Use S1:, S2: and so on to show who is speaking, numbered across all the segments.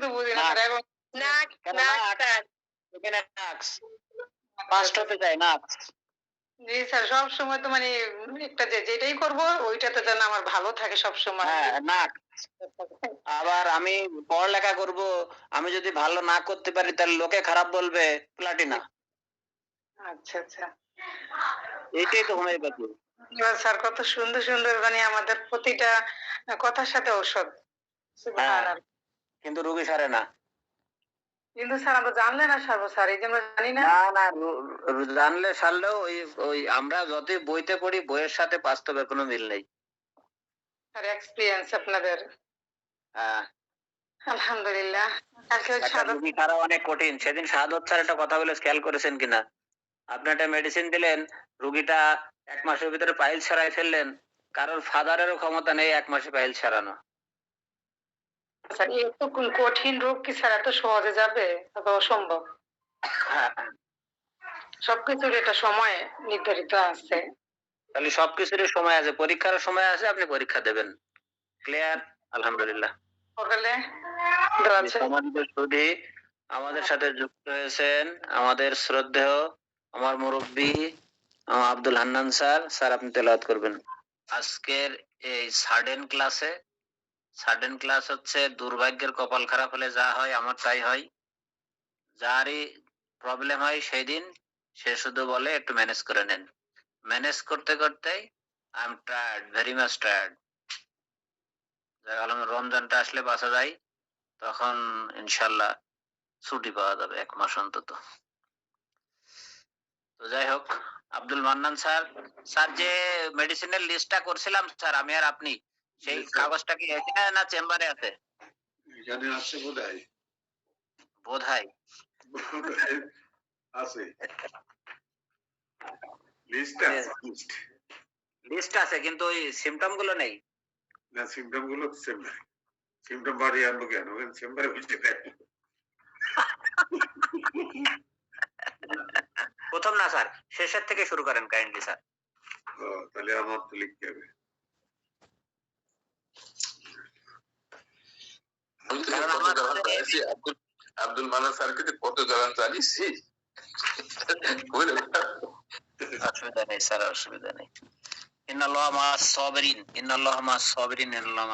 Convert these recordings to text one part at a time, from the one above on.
S1: তো বুঝি না স্যার এখন নাক নাক স্যার এখানে নাক্স ফার্স্ট হতে চাই নাক্স জি স্যার সব সময় তো মানে একটা যেটাই করব ওইটাতে যেন আমার ভালো থাকে সব সময় হ্যাঁ নাক আবার আমি পড়ালেখা করব আমি যদি ভালো না করতে পারি তাহলে লোকে খারাপ বলবে প্লাটিনা আচ্ছা আচ্ছা এইটাই তো হোমিওপ্যাথি স্যার কত সুন্দর সুন্দর মানে আমাদের প্রতিটা কথার সাথে ঔষধ সুবহানাল্লাহ কিন্তু রোগী সারে না কিন্তু স্যার আমরা জানলে না সারবো স্যার এই জন্য জানি না না না জানলে সারলেও ওই ওই আমরা যতই বইতে পড়ি বইয়ের সাথে বাস্তবের কোনো মিল নেই স্যার এক্সপেরিয়েন্স আপনাদের হ্যাঁ আলহামদুলিল্লাহ কালকে রোগী সারা অনেক কঠিন সেদিন শাহাদত স্যার একটা কথা বলে খেয়াল করেছেন কিনা আপনি একটা মেডিসিন দিলেন রোগীটা 1 মাসের ভিতরে পাইল ছাড়াই ফেললেন কারোর ফাদারেরও ক্ষমতা নেই 1 মাসে পাইল ছাড়ানো স্যার এত কঠিন রোগ কি স্যার এত সহজে যাবে এত অসম্ভব হ্যাঁ সবকিছুর একটা সময় নির্ধারিত আছে তাহলে সবকিছুর সময় আছে পরীক্ষার সময় আছে আপনি পরীক্ষা দেবেন ক্লিয়ার আলহামদুলিল্লাহ সকালে সম্মানিত সুধী আমাদের সাথে যুক্ত হয়েছেন আমাদের শ্রদ্ধেয় আমার মুরব্বী আব্দুল হান্নান স্যার স্যার আপনি তেলাওয়াত করবেন আজকের এই সাডেন ক্লাস হচ্ছে দুর্ভাগ্যের কপাল খারাপ হলে যা হয় আমার তাই হয় যারই প্রবলেম হয় সেই দিন সে শুধু বলে একটু ম্যানেজ করে নেন ম্যানেজ করতে করতেই I am tired very much tired রমজানটা আসলে বাঁচা যায় তখন ইনশাল্লাহ ছুটি পাওয়া যাবে 1 মাস অন্তত তো যাই হোক আব্দুল মান্নান স্যার স্যার যে মেডিসিনের লিস্টটা করছিলাম স্যার আমি আর আপনি সেই কাগজটা কি এখানে না চেম্বারে আছে এখানে আছে বোধহয় আছে লিস্ট আছে কিন্তু ওই সিম্পটম গুলো নেই না সিম্পটম গুলো সিম্পটম বাড়ি আনবো কেন চেম্বারে বুঝতে পারি প্রথম না স্যার শেষের থেকে শুরু করেন কাইন্ডলি স্যার তাহলে আমার তো লিখতে হবে আব্দুল মান্নান স্যারকে কত জ্বালান জানিস অসুবিধা নেই স্যার অসুবিধা নেই ইন্নাল্লাহ মা'আস সাবিরিন ইন্নাল্লাহ মা'আস সাবিরিন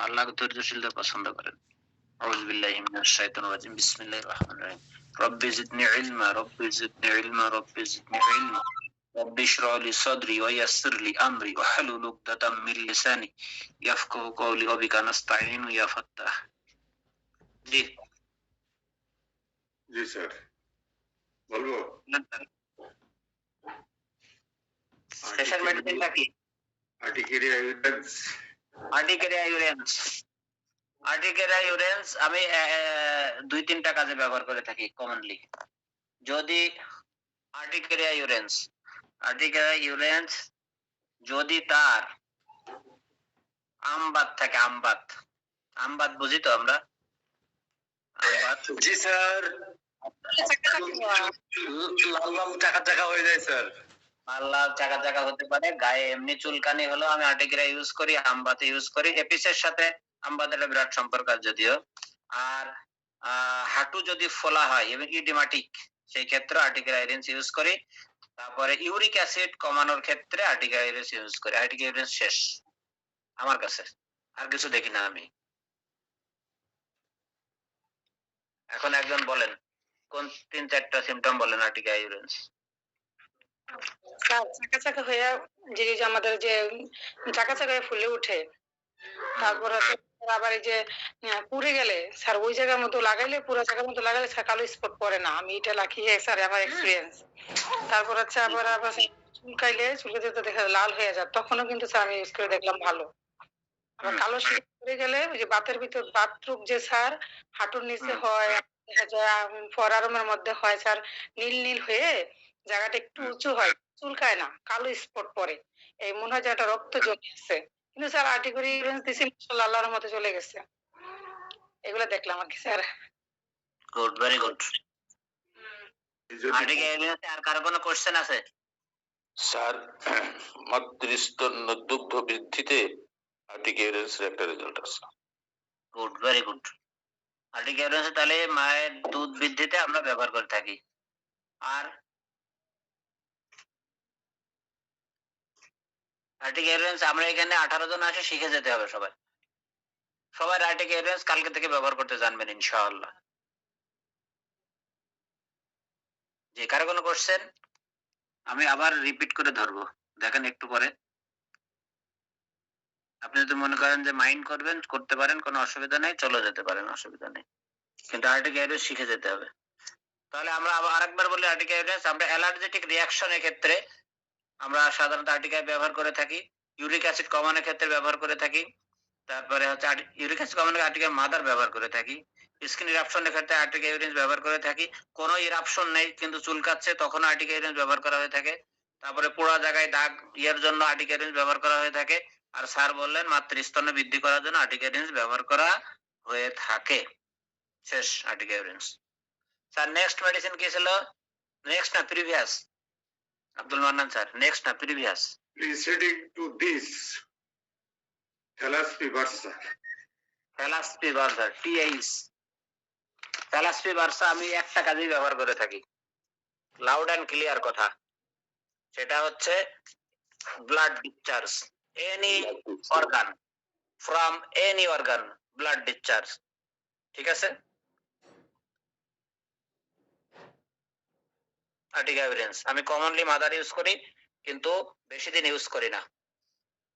S1: আল্লাহ ধৈর্যশীলদের পছন্দ করেন আউযু বিল্লাহি মিনাশ শাইতানির রাজিম বিসমিল্লাহির রহমানির রহিম রব্বি জিদনি ইলমা রব্বি জিদনি ইলমা রব্বি জিদনি ইলমা রব্বি ইশরাহ লি সাদরি ওয়া ইয়াসসির লি আমরি ওয়াহলুল উকদাতাম মিন লিসানি ইয়াফকাহু কওলি ওয়া বিকা নাস্তাঈনু ইয়া ফাত্তাহ জি জি স্যার বলবো শেষের মেডিসিনটা কি আর্টিকেরিয়া ইউরেন্স আমি 2-3টা কাজে ব্যবহার করে থাকি কমনলি যদি আর্টিকেরিয়া ইউরেন্স যদি তার আমবাত থাকে আমবাত বুঝি তো আমরা আমবাত জি স্যার লাল লাল চাকা হয়ে যায় স্যার লাল চাকা হতে পারে গায়ে এমনি চুলকানি হলো আমি আর্টিকেরিয়া ইউজ করি আমবাতে ইউজ করি এপিসের সাথে আমবাতের বিরাট সম্পর্ক যদিও আর হাঁটু যদি ফোলা হয় এবং ইডিমাটিক সেই ক্ষেত্রে আর্টিকেরিয়া ইউজ করি তারপরে ইউরিক অ্যাসিড কমানোর ক্ষেত্রে আর্টিকেরিয়া ইউজ করি আর্টিকেরিয়া শেষ আমার কাছে আর কিছু দেখি না আমি এখন একজন বলেন কোন 3-4টা সিম্পটম বলেন আর্টিকেরিয়া ইউরেন্স চাকা হয়ে যে আমাদের যে চাকা ফুলে উঠে তারপর আবার এই যে পুড়ে গেলে স্যার ওই জায়গার মতো লাগাইলে পুরো জায়গার মতো লাগাইলে স্যার কালো স্পট পড়ে না আমি এটা লাগিয়ে স্যার আমার এক্সপিরিয়েন্স তারপর হচ্ছে আবার চুলকাইলে চুলকে দেখা লাল হয়ে যায় তখনও কিন্তু স্যার আমি ইউজ করে দেখলাম ভালো আবার কালো পড়ে গেলে ওই যে বাতের ভিতর বাথরুম যে স্যার হাঁটুর নিচে হয় দেখা যায় ফোরারমের মধ্যে হয় স্যার নীল নীল হয়ে জায়গাটা একটু উঁচু হয় চুলকায় না কালো স্পট পড়ে এই মনে হয় যে একটা রক্ত জমে আছে কিন্তু স্যার আর্টিকেরিয়া ইউরেন্স দিছি মাশাআল্লাহ আল্লাহর মতে চলে গেছে এগুলা দেখলাম আর কি sir good very good urtica urens আর কারো কোনো কোশ্চেন আছে স্যার মাতৃস্তন্য দুগ্ধ বৃদ্ধিতে আর্টিকেরিয়া ইউরেন্স একটা রেজাল্ট আছে good very good
S2: article evidence তাহলে মায়ের দুধ বৃদ্ধিতে আমরা ব্যবহার করে থাকি। আর আর্টিকেল এভিডেন্স আমরা এখানে 18 জন আসে, শিখে যেতে হবে সবাই। সবাই আর্টিকেল এভিডেন্স কালকে থেকে ব্যবহার করতে জানবেন ইনশাআল্লাহ। যে কারো কোনো কোশ্চেন? আমি আবার রিপিট করে ধরবো, দেখেন একটু পরে। আপনি যদি মনে করেন যে মাইন্ড করবেন, করতে পারেন, কোনো অসুবিধা নেই, চলে যেতে পারেন, অসুবিধা নেই, কিন্তু আর্টিকেল এভিডেন্স শিখে যেতে হবে। তাহলে আমরা আবার আরেকবার বলি, আর্টিকেল এভিডেন্স আমরা অ্যালার্জেটিক রিঅ্যাকশনের ক্ষেত্রে আমরা সাধারণত আর্টিকেল ব্যবহার করে থাকি, ইউরিক অ্যাসিড কমানোর ক্ষেত্রে ব্যবহার করে থাকি, তারপরে হচ্ছে ইউরিক অ্যাসিড কমানোর আর্টিকেল মাদার ব্যবহার করে থাকি, স্কিন ইরাপশনের ক্ষেত্রে আর্টিকেল এভিডেন্স ব্যবহার করে থাকি, কোনো ইরাপশন নেই কিন্তু চুলকাচ্ছে তখন আর্টিকেল এভিডেন্স ব্যবহার করা হয়ে থাকে, তারপরে পোড়া জায়গায় দাগ ইয়ের জন্য আর্টিকেল এভিডেন্স ব্যবহার করা হয়ে থাকে, আর স্যার বললেন মাতৃস্তন্য বৃদ্ধি করার জন্য আর্টিকেল এভিডেন্স ব্যবহার করা হয়ে থাকে। শেষ article evidence. Sir next medicine কি ছিল? নেক্সট না previous? Abdul Mannan sir, next না previous?
S3: Preceding to this, Thalaspi Barsa.
S2: Thlaspi bursa, TH. Thlaspi bursa আমি একটা কাজেই ব্যবহার করে থাকি, লাউড অ্যান্ড ক্লিয়ার কথা, সেটা হচ্ছে blood discharge, any organ, from any organ blood discharge. ঠিক আছে? আর্টিকেল এভিডেন্স আমি কমনলি মাদার ইউজ করি, কিন্তু বেশি দিন ইউজ করি না।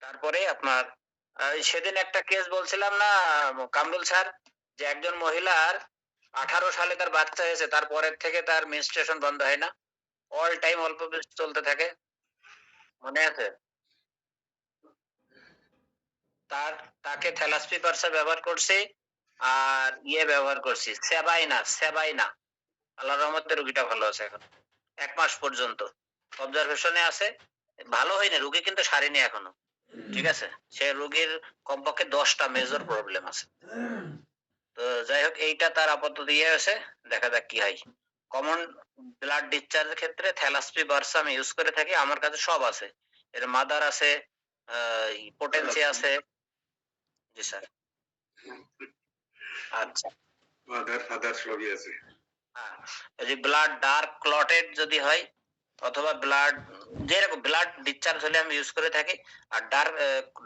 S2: তারপরে আপনার সেদিন একটা কেস বলছিলাম না কামরুল স্যার, যে একজন মহিলার 18 সালে তার বাচ্চা হয়েছে, তারপরের থেকে তার মেনস্ট্রুয়েশন বন্ধ হয় না, অল টাইম অল্প বেশি চলতে থাকে, মনে আছে? তাকে থ্যালাসপি পার্সা ব্যবহার করছি, আর ইয়ে ব্যবহার করছি সেবাইনা। আল্লাহর রহমতে রোগীটা ভালো আছে এখন, 1 মাস পর্যন্ত অবজারভেশনে আছে, ভালো হয়নি রোগী, কিন্তু সারেনি এখনো। ঠিক আছে, সে রোগীর কমপক্ষে 10টা মেজর প্রবলেম আছে। তো যাই হোক, এইটা তার আপাতত ইয়ে আছে, দেখা যাক কি হয়। কমন ব্লাড ডিসচার্জের ক্ষেত্রে থ্যালাসপি বার্সা আমি ইউজ করে থাকি, আমার কাছে সব আছে, এর মাদার আছে, পোটেন্সি আছে। জি স্যার। আচ্ছা,
S3: Mother, father সবই আছে।
S2: হ্যাঁ, যদি ব্লাড ডার্ক ক্লটেড যদি হয়, অথবা ব্লাড যেরকম ব্লাড ডিসচার্জ হলে আমি ইউজ করে থাকি। আর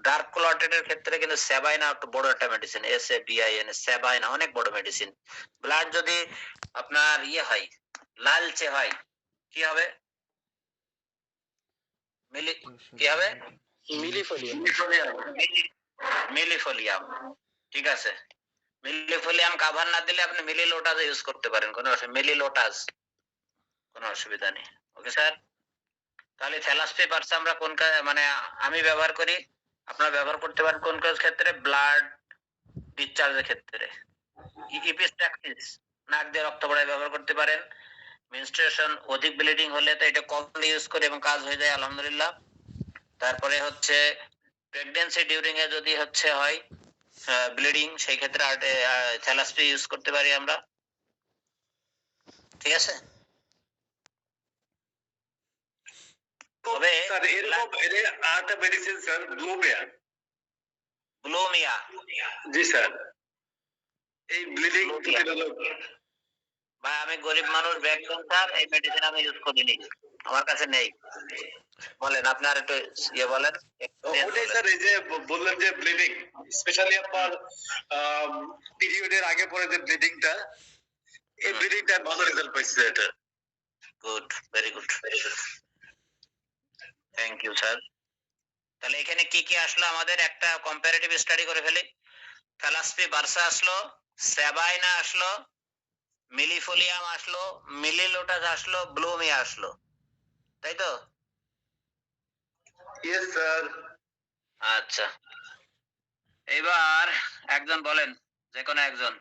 S2: ডার্ক ক্লটেড এর ক্ষেত্রে কিন্তু সেবাইনা একটু বড় একটা মেডিসিন, SABIN, সেবাইনা অনেক বড় মেডিসিন। ব্লাড যদি আপনার ইয়ে হয়, লালচে হয়, কি হবে? কি হবে? মিলিফোলিয়াম। ঠিক আছে, মিলিফোলিয়াম কাভার না দিলে আপনি মিলিলোটাস ইউজ করতে পারেন, কোনো মিলিলোটাস, কোনো অসুবিধা নেই। ওকে স্যার, তাহলে থ্যালাসপি পার্স আমরা কোন মানে আমি ব্যবহার করি, আপনারা ব্যবহার করতে পারেন কোন কোন ক্ষেত্রে? ব্লাড ডিসচার্জের ক্ষেত্রে, ইপিস্ট্যাক্সিস নাক দিয়ে রক্ত পড়ায় ব্যবহার করতে পারেন, মেনস্ট্রুয়েশন অধিক ব্লিডিং হলে তো এটা কমনলি ইউজ করে এবং কাজ হয়ে যায় আলহামদুলিল্লাহ। তারপরে হচ্ছে প্রেগন্যান্সি ডিউরিং এ যদি হচ্ছে হয় ব্লিডিং, সেই ক্ষেত্রে থ্যালাসপি ইউজ করতে পারি আমরা। ঠিক আছে, তবে
S3: স্যার এরকম আরেকটা মেডিসিন স্যার,
S2: ব্লুমিয়া।
S3: জি স্যার, এই ব্লিডিং
S2: ভাই আমি গরিব মানুষ, ব্যাক ক্যান্সার, এই মেডিসিন আমি ইউজ করিনি, আমার কাছে নেই। বলেন আপনি আর একটু ইয়ে বলেন।
S3: ওটাই স্যার, এই যে বললেন যে ব্লিডিং, স্পেশালি আপনার পিরিয়ডের আগে পরে যে ব্লিডিংটা, এই ব্লিডিংটা ভালো রেজাল্ট পাইছে এটা।
S2: Good, very good, very good, thank you sir. তাহলে এখানে কি কি আসলো আমাদের, একটা কম্পারেটিভ স্টাডি করে ফেলি। থ্যালাসপি বার্সা আসলো, সেবাইনা আসলো, মিলিফোলিয়াম আসলো, মিলিলোটাস আসলো, ব্লুমিয়া আসলো, তাই তো?
S3: Yes sir.
S2: আচ্ছা, এবার একজন বলেন, যে কোনো একজন।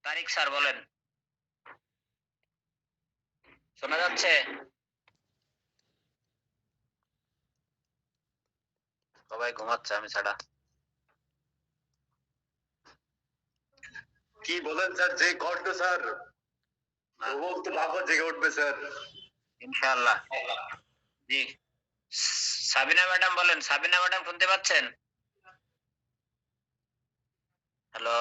S2: তারিক স্যার বলেন, শোনা যাচ্ছে? সবাই ঘুমাচ্ছে আমি ছাড়া।
S3: কি বলেন স্যার, যে কষ্ট স্যার, ও তো বাবা জেগে উঠবে স্যার
S2: ইনশাআল্লাহ। জি, সাবিনা ম্যাডাম বলেন, সাবিনা ম্যাডাম শুনতে পাচ্ছেন? হ্যালো,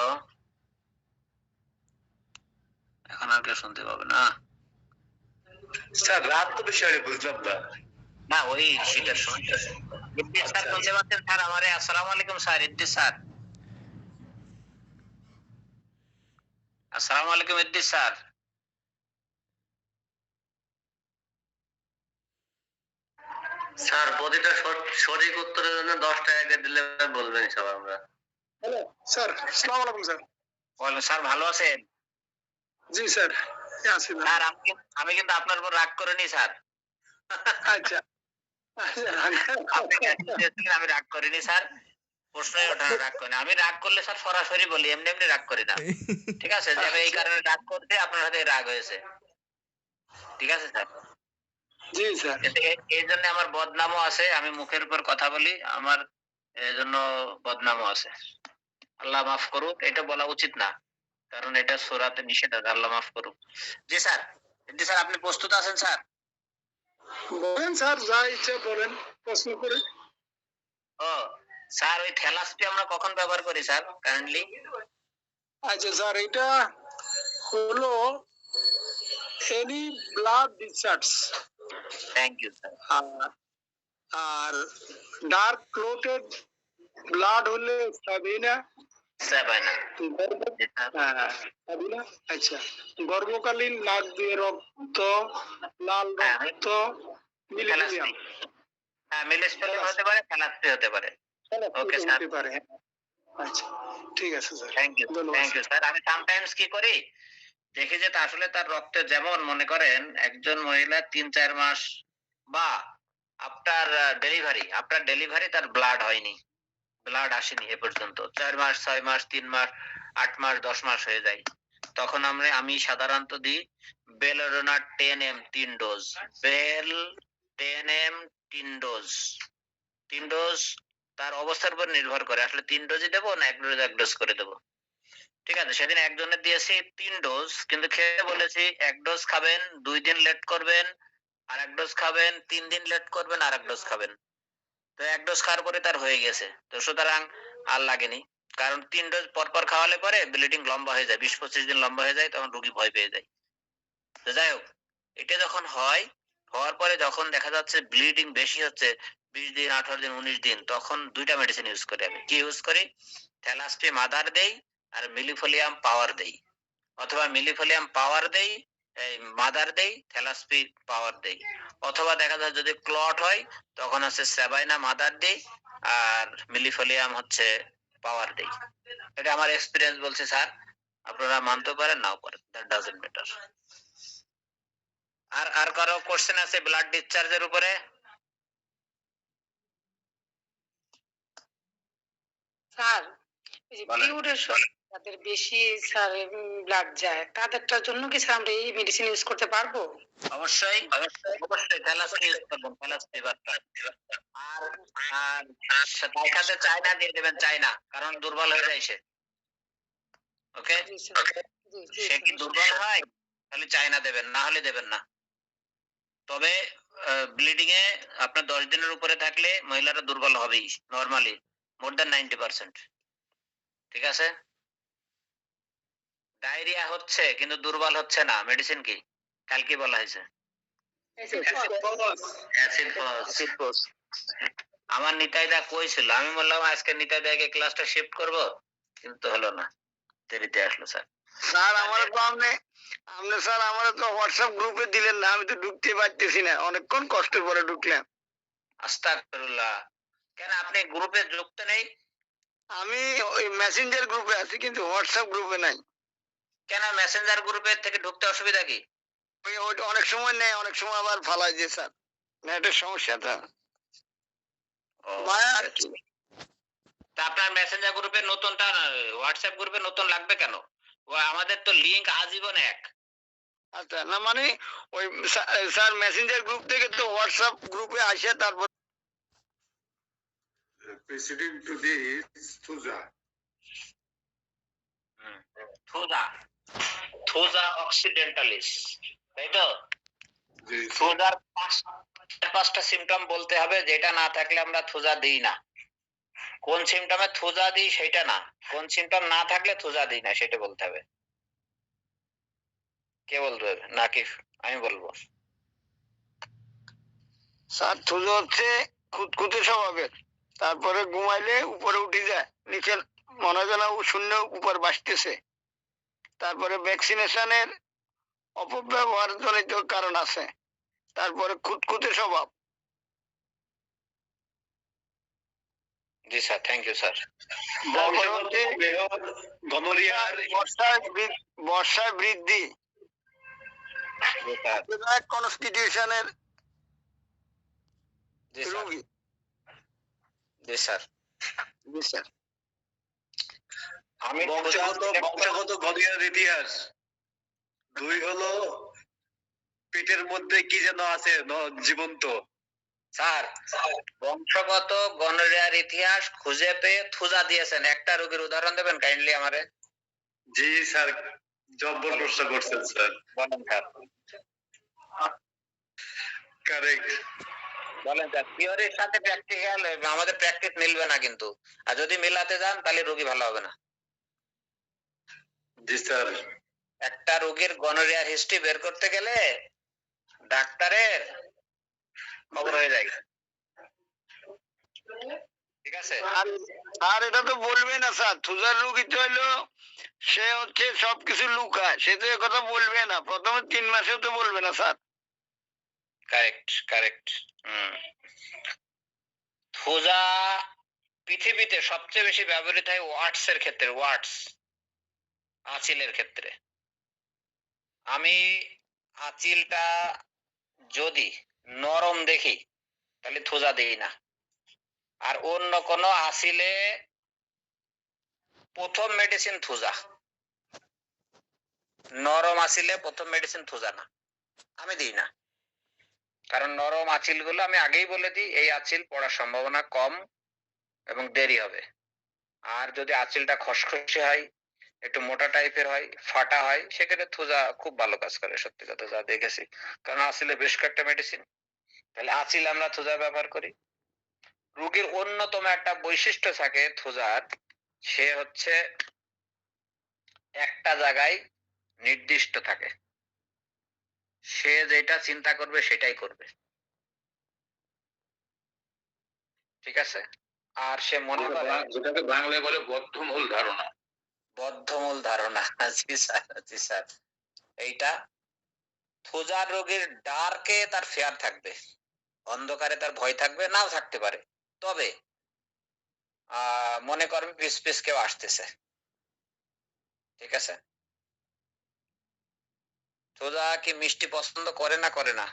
S2: কালকে শুনতে পাবে না।
S3: স্যার রাত তো বিষয়ে বুঝলাম না।
S2: না ওই শীতের সময় ইদ্রিস স্যার শুনতে পাচ্ছেন স্যার আমারে? আসসালামু আলাইকুম স্যার, ইদ্রিস স্যার। আসসালামু আলাইকুম ইদ্রিস স্যার। স্যার প্রতিটা সঠিক উত্তরের জন্য 10 টাকা করে দিলে বলবেন সব আমরা।
S3: হ্যালো স্যার, আসসালামু আলাইকুম স্যার।
S2: বলেন স্যার, ভালো আছেন?
S3: জি স্যার, আছি না।
S2: স্যার আমি কিন্তু আপনার উপর রাগ করিনি স্যার।
S3: আচ্ছা
S2: আপনি মেসেজ দিয়েছিলেন, আমি রাগ করিনি স্যার। প্রশ্নই ওঠে না রাগ করিনি। আমি রাগ করলে স্যার সরাসরি বলি, এমনি এমনি রাগ করি না। ঠিক আছে, যে আমি এই কারণে রাগ করতে আপনার সাথে রাগ হয়েছে। ঠিক আছে স্যার।
S3: জি স্যার।
S2: এই জন্য আমার বদনামও আছে, আমি মুখের উপর কথা বলি, আমার এই জন্য বদনামও আছে। আল্লাহ মাফ করুক, এটা বলা উচিত না, কারণ এটা সূরাতে নিষেধ আছে। আল্লাহ মাফ করুক। জি স্যার। জি স্যার, আপনি প্রস্তুত আছেন স্যার?
S3: বলেন স্যার, যা ইচ্ছা বলেন, প্রশ্ন করে।
S2: ও স্যার, ওই থ্যালাসপি আমরা কখন ব্যবহার করি স্যার কাইন্ডলি?
S3: আচ্ছা স্যার, এটা হলো any blood discharge.
S2: Thank you sir.
S3: আর ডার্ক ক্লোটেড ব্লাড হলে সাবিনা।
S2: সাবানা।
S3: সাবিনা। আচ্ছা, গর্ভকালীন নাক দিয়ে রক্ত, লাল রক্ত, মিলিমিলিয়াম।
S2: হ্যাঁ, মিলিস্পেলিং হতে পারে, থ্যালাসপি হতে পারে। Okay sir.
S3: হতে পারে। আচ্ছা, ঠিক আছে sir.
S2: Thank you, thank you sir. আমি সামটাইমস কি করি, দেখি যে আসলে তার রক্তে, যেমন মনে করেন একজন মহিলা 3-4 মাস বা আফটার ডেলিভারি তার ব্লাড হয়নি, ব্লাড আসেনি এ পর্যন্ত, 4 মাস, 6 মাস, 3 মাস, 8 মাস, 10 মাস হয়ে যায়, তখন আমি সাধারণত দিই belladonna 10 ml 3 dose. Bell 10 ml 3 dose. 3 dose তার অবস্থার উপর নির্ভর করে, আসলে 3 ডোজই দেবো না 1 ডোজ করে দেবো। ঠিক আছে, সেদিন একজনের দিয়েছি 3 ডোজ, কিন্তু খেয়ে বলেছি 1 ডোজ খাবেন, 2 দিন লেট করবেন, আর 1 ডোজ খাবেন, 3 দিন লেট করবেন, আর 1 ডোজ খাবেন। তো 1 ডোজ খাওয়ার পরে তার হয়ে গেছে, তো সুতরাং আর লাগেনি। কারণ 3 ডোজ পর খাওয়ালে পরে ব্লিডিং লম্বা হয়ে যায়, 20-25 দিন লম্বা হয়ে যায়, তখন রোগী ভয় পেয়ে যায়। তো যাই হোক, এটা যখন হওয়ার পরে যখন দেখা যাচ্ছে ব্লিডিং বেশি হচ্ছে, 20 দিন, 18 দিন, 19 দিন, তখন 2টা মেডিসিন ইউজ করি। আমি কি ইউজ করি? থ্যালাসপি মাদার দেই আর মিলিফোলিয়াম পাওয়ার দেই, অথবা মিলিফোলিয়াম পাওয়ার দেই, এই মাদার দেই, থ্যালাসপি পাওয়ার দেই, অথবা দেখা যায় যদি ক্লট হয় তখন হচ্ছে সাবাইনা মাদার দেই আর মিলিফোলিয়াম হচ্ছে পাওয়ার দেই। এটা আমার এক্সপেরিয়েন্স বলছে স্যার, আপনারা মানতে পারেন নাও পারেন, দ্যাট ডাজন্ট ম্যাটার। আর কারো কোশ্চেন আছে ব্লাড ডিসচার্জের উপরে?
S1: স্যার, এই যে পিরিয়ডের সময় যাদের বেশি স্যার ব্লাড যায়, তাদেরটার জন্য কি স্যার আমরা এই মেডিসিন ইউজ করতে পারবো?
S2: অবশ্যই থ্যালাসপি ইউজ করবেন, থ্যালাসপি বাস্টার। আর তার সাথে চায়না দিয়ে দেবেন, চায়না, কারণ দুর্বল হয়ে যায় সে। ওকে,
S1: জি স্যার। জি জি
S2: সে কি দুর্বল হয় তাহলে চায়না দেবেন, না হলে দেবেন না। তবে ব্লিডিং এ আপনার 10 দিনের উপরে থাকলে মহিলারা দুর্বল হবেই নরমালি, মোর দ্যান 90%। ঠিক আছে, ডায়রিয়া হচ্ছে কিন্তু দুর্বল হচ্ছে না, মেডিসিন কি? কাল কি বলা হয়েছে? অ্যাসিড ফস। আমার নিতাইদা কইছিল, আমি বললাম আজকে নিতাইদাকে ক্লাসটা শিফট করব, কিন্তু হলো না, দেরিতে আসলো স্যার।
S3: স্যার আমার তো আপনি স্যার আমার তো হোয়াটসঅ্যাপ গ্রুপে দিলেন না, আমি তো ঢুকতে পারতেছি না, অনেকক্ষণ কষ্টের পরে ঢুকলাম।
S2: আস্তাগফিরুল্লাহ। কেন আপনি গ্রুপে যুক্ত নেই?
S3: আমি ওই মেসেঞ্জার গ্রুপে আছি, কিন্তু হোয়াটসঅ্যাপ গ্রুপে নাই।
S2: কেন মেসেঞ্জার গ্রুপের থেকে ঢুকতে অসুবিধা কি?
S3: ওইটা অনেক সময় নেই, অনেক সময় আবার ফালাই দিয়ে স্যার, নেটের সমস্যাটা মায়া আর কি।
S2: তা আপনার মেসেঞ্জার গ্রুপে নতুনটা হোয়াটসঅ্যাপ গ্রুপে নতুন লাগবে কেন? ও আমাদের তো লিংক আজীবন এক।
S3: আচ্ছা, না মানে ওই স্যার মেসেঞ্জার গ্রুপ থেকে তো হোয়াটসঅ্যাপ গ্রুপে আসে, তারপর
S4: preceding to this Thuja.
S2: Thuja occidentalis, তাই তো?
S4: This
S2: থুজার 5টা সিম্পটম বলতে হবে, যেটা না থাকলে আমরা থুজা দিই না। কোন সিম্পটমে থুজা দিই সেটা না, কোন সিম্পটম না থাকলে থুজা দিই না সেটা বলতে হবে। কে বলবে? নাকি আমি বলবো?
S5: স্যার থুজো হচ্ছে খুঁতখুঁতে স্বভাবের, তারপরে ঘুমাইলে উপরে উঠে যায়, নিচে মনে হয় যেন শূন্য উপর বাসতেছে। তারপরে ভ্যাকসিনেশনের অপব্যবহার জনিত কারণ আছে। তারপরে খুঁতখুঁতে স্বভাব।
S2: জি স্যার, থ্যাংক ইউ স্যার।
S5: তারপরে হচ্ছে
S3: গনোরিয়ার
S5: বর্ষায় বৃদ্ধি,
S2: জি স্যার,
S5: কনস্টিটিউশনের
S2: জি স্যার,
S5: রোগী।
S2: জি স্যার।
S5: জি স্যার।
S2: আমি
S3: বংশগত গনোরিয়ার ইতিহাস। 2 হলো পেটের মধ্যে কি যেন আছে জীবন্ত।
S2: স্যার, বংশগত গনোরিয়ার ইতিহাস খুঁজে পেয়ে থুজা দিয়েছেন, একটা রোগীর উদাহরণ দেবেন কাইন্ডলি আমারে?
S3: জি স্যার, জব্বর প্রশ্ন করছেন স্যার।
S2: বলেন স্যার,
S3: কারেক্ট।
S2: বলেন স্যার। থিওরির সাথে প্র্যাকটিক্যাল আমাদের প্র্যাকটিস মিলবে না কিন্তু, আর যদি মিলাতে যান তাহলে রোগী ভালো হবে না।
S3: জি স্যার।
S2: একটা রোগীর গনোরিয়ার হিস্ট্রি বের করতে গেলে ডাক্তারের খবর হয়ে যায়। ঠিক আছে
S5: আর এটা তো বলবে না স্যার, থুজার রোগী তো হইলো সে হচ্ছে সবকিছু লুকায়, সে তো কথা বলবে না, প্রথমে 3 মাসেও তো বলবে না স্যার।
S2: Correct, correct. থুজা পৃথিবীতে সবচেয়ে বেশি ব্যবহৃত হয় ওয়াটস এর ক্ষেত্রে, ওয়াটস, আঁচিলের ক্ষেত্রে। আমি আঁচিলটা যদি নরম দেখি তাহলে থুজা দেই না। আর অন্য কোন আঁচিলে প্রথম মেডিসিন থুজা, নরম আঁচিলে প্রথম মেডিসিন থুজা না, আমি দিই না। কারণ নরম আঁচিল গুলো আমি আগেই বলে দিই এই আঁচিল পড়ার সম্ভাবনা কম এবং দেরি হবে। আর যদি আঁচিলটা খসখসে হয়, একটু মোটা টাইপের হয়, ফাটা হয়, সেক্ষেত্রে থুজা খুব ভালো কাজ করে, সত্যি কথা যা দেখেছি। কারণ আঁচিলে বেশ কয়েকটা মেডিসিন, তাহলে আঁচিল আমরা থুজা ব্যবহার করি। রোগীর অন্যতম একটা বৈশিষ্ট্য থাকে থুজার, সে হচ্ছে একটা জায়গায় নির্দিষ্ট থাকে, সে যেটা চিন্তা করবে সেটাই করবে। ঠিক আছে? আর সে মনে করে,
S4: যেটাকে বাংলায় বলে বদ্ধমূল ধারণা।
S2: বদ্ধমূল ধারণা। জি স্যার, জি স্যার। এইটা থুজার রোগীর ডার্কে তার ফেয়ার থাকবে, অন্ধকারে তার ভয় থাকবে, নাও থাকতে পারে। তবে মনে করবে পিস পিস কেউ আসতেছে। ঠিক আছে? থুজা কি মিষ্টি পছন্দ করে না করে না?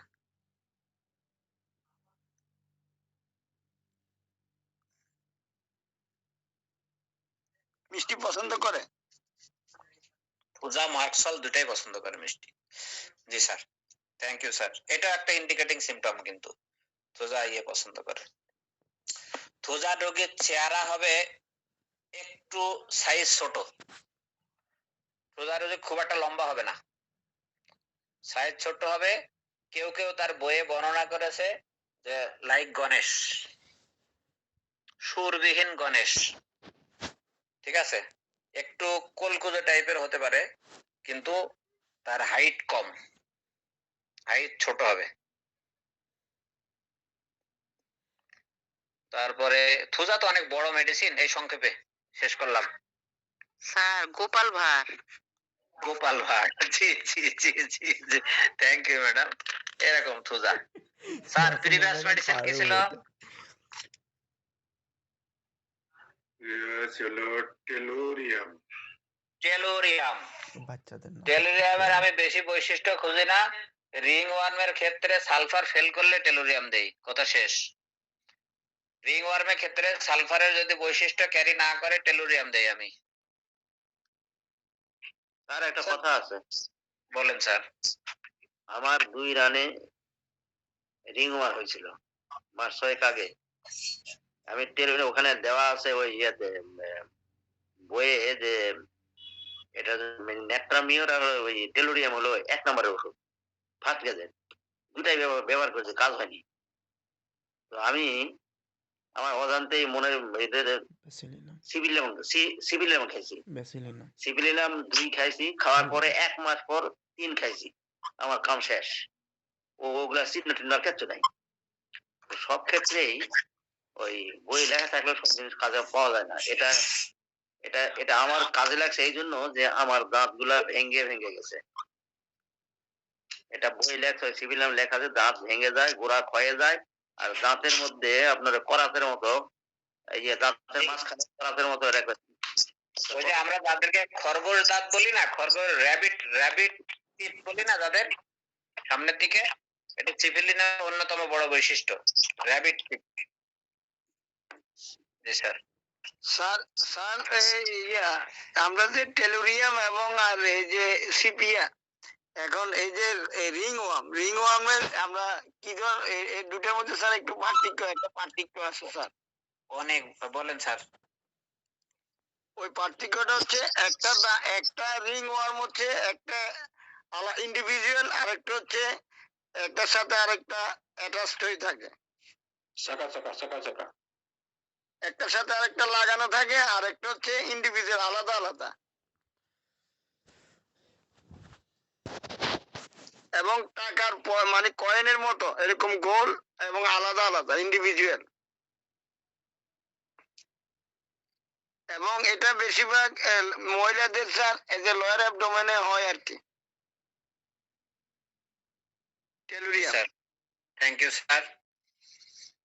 S5: মিষ্টি পছন্দ করে।
S2: থুজা মার্কসল দুটাই পছন্দ করে মিষ্টি। জি স্যার, থ্যাংক ইউ স্যার। এটা একটা ইন্ডিকেটিং সিম্পটম কিন্তু, থুজা পছন্দ করে। থুজার রোগীর চেহারা হবে একটু সাইজ ছোট, থুজার রোগী খুব একটা লম্বা হবে না, সাইজ ছোট হবে। কেউ কেউ তার বইয়ে বর্ণনা করেছে যে লাইক গণেশ, সুরবিহীন গণেশ। ঠিক আছে? একটু কলকুজো টাইপের হতে পারে, কিন্তু তার হাইট কম, হাইট ছোট হবে। তারপরে থুজা তো অনেক বড় মেডিসিন, এই সংক্ষেপে শেষ করলাম।
S1: স্যার গোপাল ভাঁড়।
S2: গোপাল ভাঁড়, জি জি জি জি জি, থ্যাংক ইউ ম্যাডাম। এরকম থুজা। স্যার প্রিভিয়াস মেডিসিন কি ছিল?
S4: হলো টেলোরিয়াম।
S2: টেলোরিয়াম।
S6: বাচ্চাদের না।
S2: টেলোরিয়ামের আমি বেশি বৈশিষ্ট্য খুঁজি না। রিং ওয়ার্মের ক্ষেত্রে সালফার ফেল করলে টেলোরিয়াম দেই, কথা শেষ। রিং ওয়ার্মের ক্ষেত্রে সালফারের যদি বৈশিষ্ট্য ক্যারি না করে টেলোরিয়াম দেই আমি।
S7: স্যার একটা কথা আছে।
S2: বলেন স্যার।
S7: আমার 2 রানে রিং ওয়ার হয়েছিল মাস 6 আগে। আমি ওখানে দেওয়া আছে ওই ইয়েতে বইয়ে যে এটা নেট্রামিওর আর ওই টেলোরিয়াম হলো 1 নম্বরের ওষুধ, ফার্স্ট গেজের। দুটাই ব্যবহার করেছে, কাজ হয়নি। তো আমি আমার অজান্তেই মনের এদের
S6: ব্যাসিলিনাম
S7: সিভিলিনাম খাইছি।
S6: ব্যাসিলিনাম
S7: সিভিলিনাম 2 খাইছি, খাওয়ার পরে 1 মাস পর 3 খাইছি, আমার কাম শেষ। ওগুলা চিহ্ন টিহ্ন আর কিচ্ছু নাই। তো সব ক্ষেত্রেই ওই বই লেখা থাকলে সব জিনিস কাজে পাওয়া যায় না। এটা এটা এটা আমার কাজে লাগছে এই জন্য যে আমার দাঁত গুলা ভেঙে গেছে। এটা বই লেখা সিভিলিনাম লেখা আছে, দাঁত ভেঙে যায়, গোড়া ক্ষয়ে যায়, আর দাঁতের মধ্যে আপনার করাতের মতো, এই যে দাঁতের মাঝখানে করাতের মতো একটা,
S2: ওই যে আমরা যাদেরকে খরগোশ দাঁত বলি না, খরগোশ র্যাবিট টিথ বলি না যাদের সামনের দিকে, এটা সিভিলিনার অন্যতম বড় বৈশিষ্ট্য, র্যাবিট টিথ। জি স্যার।
S5: স্যার স্যার আমরা যে টেলুরিয়াম এবং আর এই যে সিপিয়া, এখন এই যে রিংওয়ার্মের আমরা কি ধর এই দুটার মধ্যে স্যার একটু পার্থক্য আছে স্যার।
S2: অনেক বলেন স্যার।
S5: ওই পার্থক্যটা হচ্ছে একটা রিংওয়ার্ম হচ্ছে একটা ইন্ডিভিজুয়াল, আর একটা হচ্ছে একটার সাথে আরেকটা অ্যাটাচড হয়ে থাকে, একটার সাথে আরেকটা লাগানো থাকে, আর একটা হচ্ছে ইন্ডিভিজুয়াল, আলাদা আলাদা। এবং টাকার মানে কয়েনের মতো এরকম গোল এবং আলাদা আলাদা ইন্ডিভিজুয়াল। এবং এটা বেশিরভাগ মহিলাদের স্যার এই যে লোয়ার অ্যাবডোমেনে হয় আর কি, tellurium.
S2: Sir thank you sir.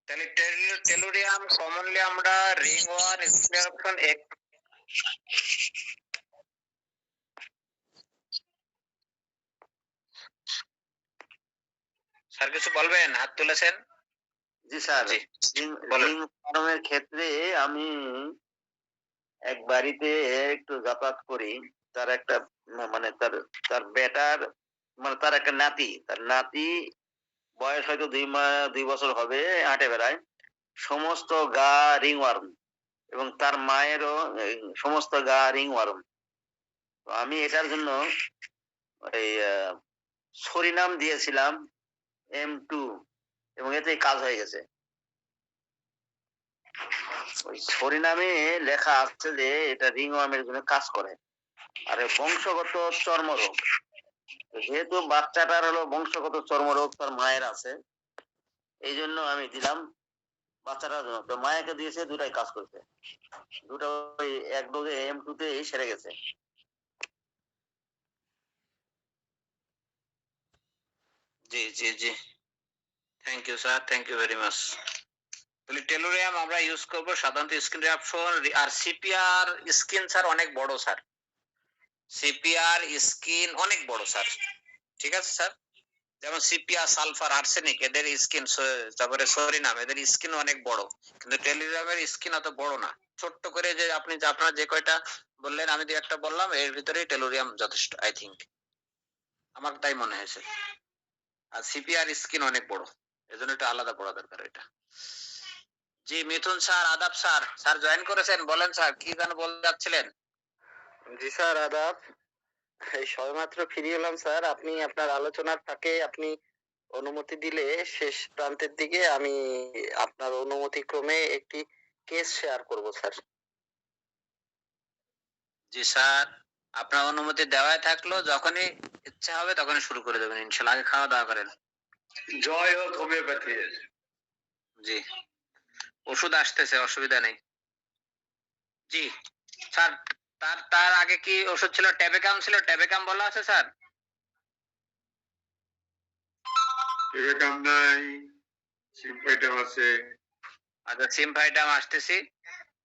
S2: তাহলে টেলুরিয়াম কমনলি আমরা রিং ওয়ান স্ক্রিন অপশন এক। স্যার কিছু বলবেন? হাত তুলেছেন।
S7: জি স্যার।
S2: জি বলুন।
S7: রিং ক্ষেত্রে আমি এক বাড়িতে একটু যাতায়াত করি, তার একটা মানে তার বেটার মানে তার একটা নাতি বয়স হয়তো 2 বছর হবে, হাঁটে বেড়ায়, সমস্ত গা রিংওয়ার্ম, এবং তার মায়েরও সমস্ত গা রিংওয়ার্ম। তো আমি এটার জন্য ওই সরিনাম দিয়েছিলাম M2, এবং এতে কাজ হয়ে গেছে। ওই সরিনামে লেখা আছে যে এটা রিংওয়ার্মের জন্য কাজ করে। আর বংশগত চর্মরোগ, যেহেতু বাচ্চাটার হলো বংশগত চর্মরোগ তার মায়ের আছে, এই জন্য আমি দিলাম বাচ্চাটার জন্য। তো মায়াকে দিয়েছে, দুটাই কাজ করছে, দুটো ওই এক ডোজে M2 তে সেরে গেছে।
S2: জি জি জি thank you sir, thank you very much. তাহলে টেলুরিয়াম আমরা ইউজ করব সাধারণত স্কিন রিঅ্যাকশন। আর সিপিআর স্কিন স্যার অনেক বড় স্যার, সিপিআর স্কিন অনেক বড় স্যার। ঠিক আছে স্যার, যেমন সিপিআর সালফার আর্সেনিক এদের স্কিন, তারপরে সরিনাম এদের স্কিন অনেক বড়, কিন্তু টেলুরিয়ামের স্কিন অত বড় না, ছোট্ট করে যে আপনি আপনার যে কয়টা বললেন আমি 2-1টা বললাম, এর ভিতরে টেলুরিয়াম যথেষ্ট আই থিঙ্ক, আমার তাই মনে হয়েছে। আর সিপিআর স্কিন অনেক বড়, এজন্য এটা আলাদা পড়া দরকার এটা। জি মিথুন স্যার, আদাব স্যার। স্যার জয়েন করেছেন, বলেন স্যার কি যেন বলতে যাচ্ছিলেন।
S8: জি স্যার আদাব, এই সবেমাত্র ফিরে এলাম স্যার। আপনি আপনার আলোচনার ফাঁকে আপনি অনুমতি দিলে শেষ প্রান্তের দিকে আমি আপনার অনুমতি ক্রমে একটি কেস শেয়ার করব স্যার।
S2: জি স্যার, আপনার অনুমতি দেওয়াই থাকলো, যখনই ইচ্ছা হবে তখনই শুরু করে দেবেন ইনশাআল্লাহ। আগে খাওয়া দাওয়া করেন।
S3: জয় হোক হোমিওপ্যাথির।
S2: জি ওষুধ আসতেছে, অসুবিধা নেই। জি স্যার, তার আগে কি ওষুধ ছিল? ট্যাবেকাম ছিল, ট্যাবেকাম বলা আছে স্যার?
S4: টেলিগ্রাম নাই, সিম্পাইটাম আছে।
S2: আচ্ছা সিমফাইটাম আসতেছি।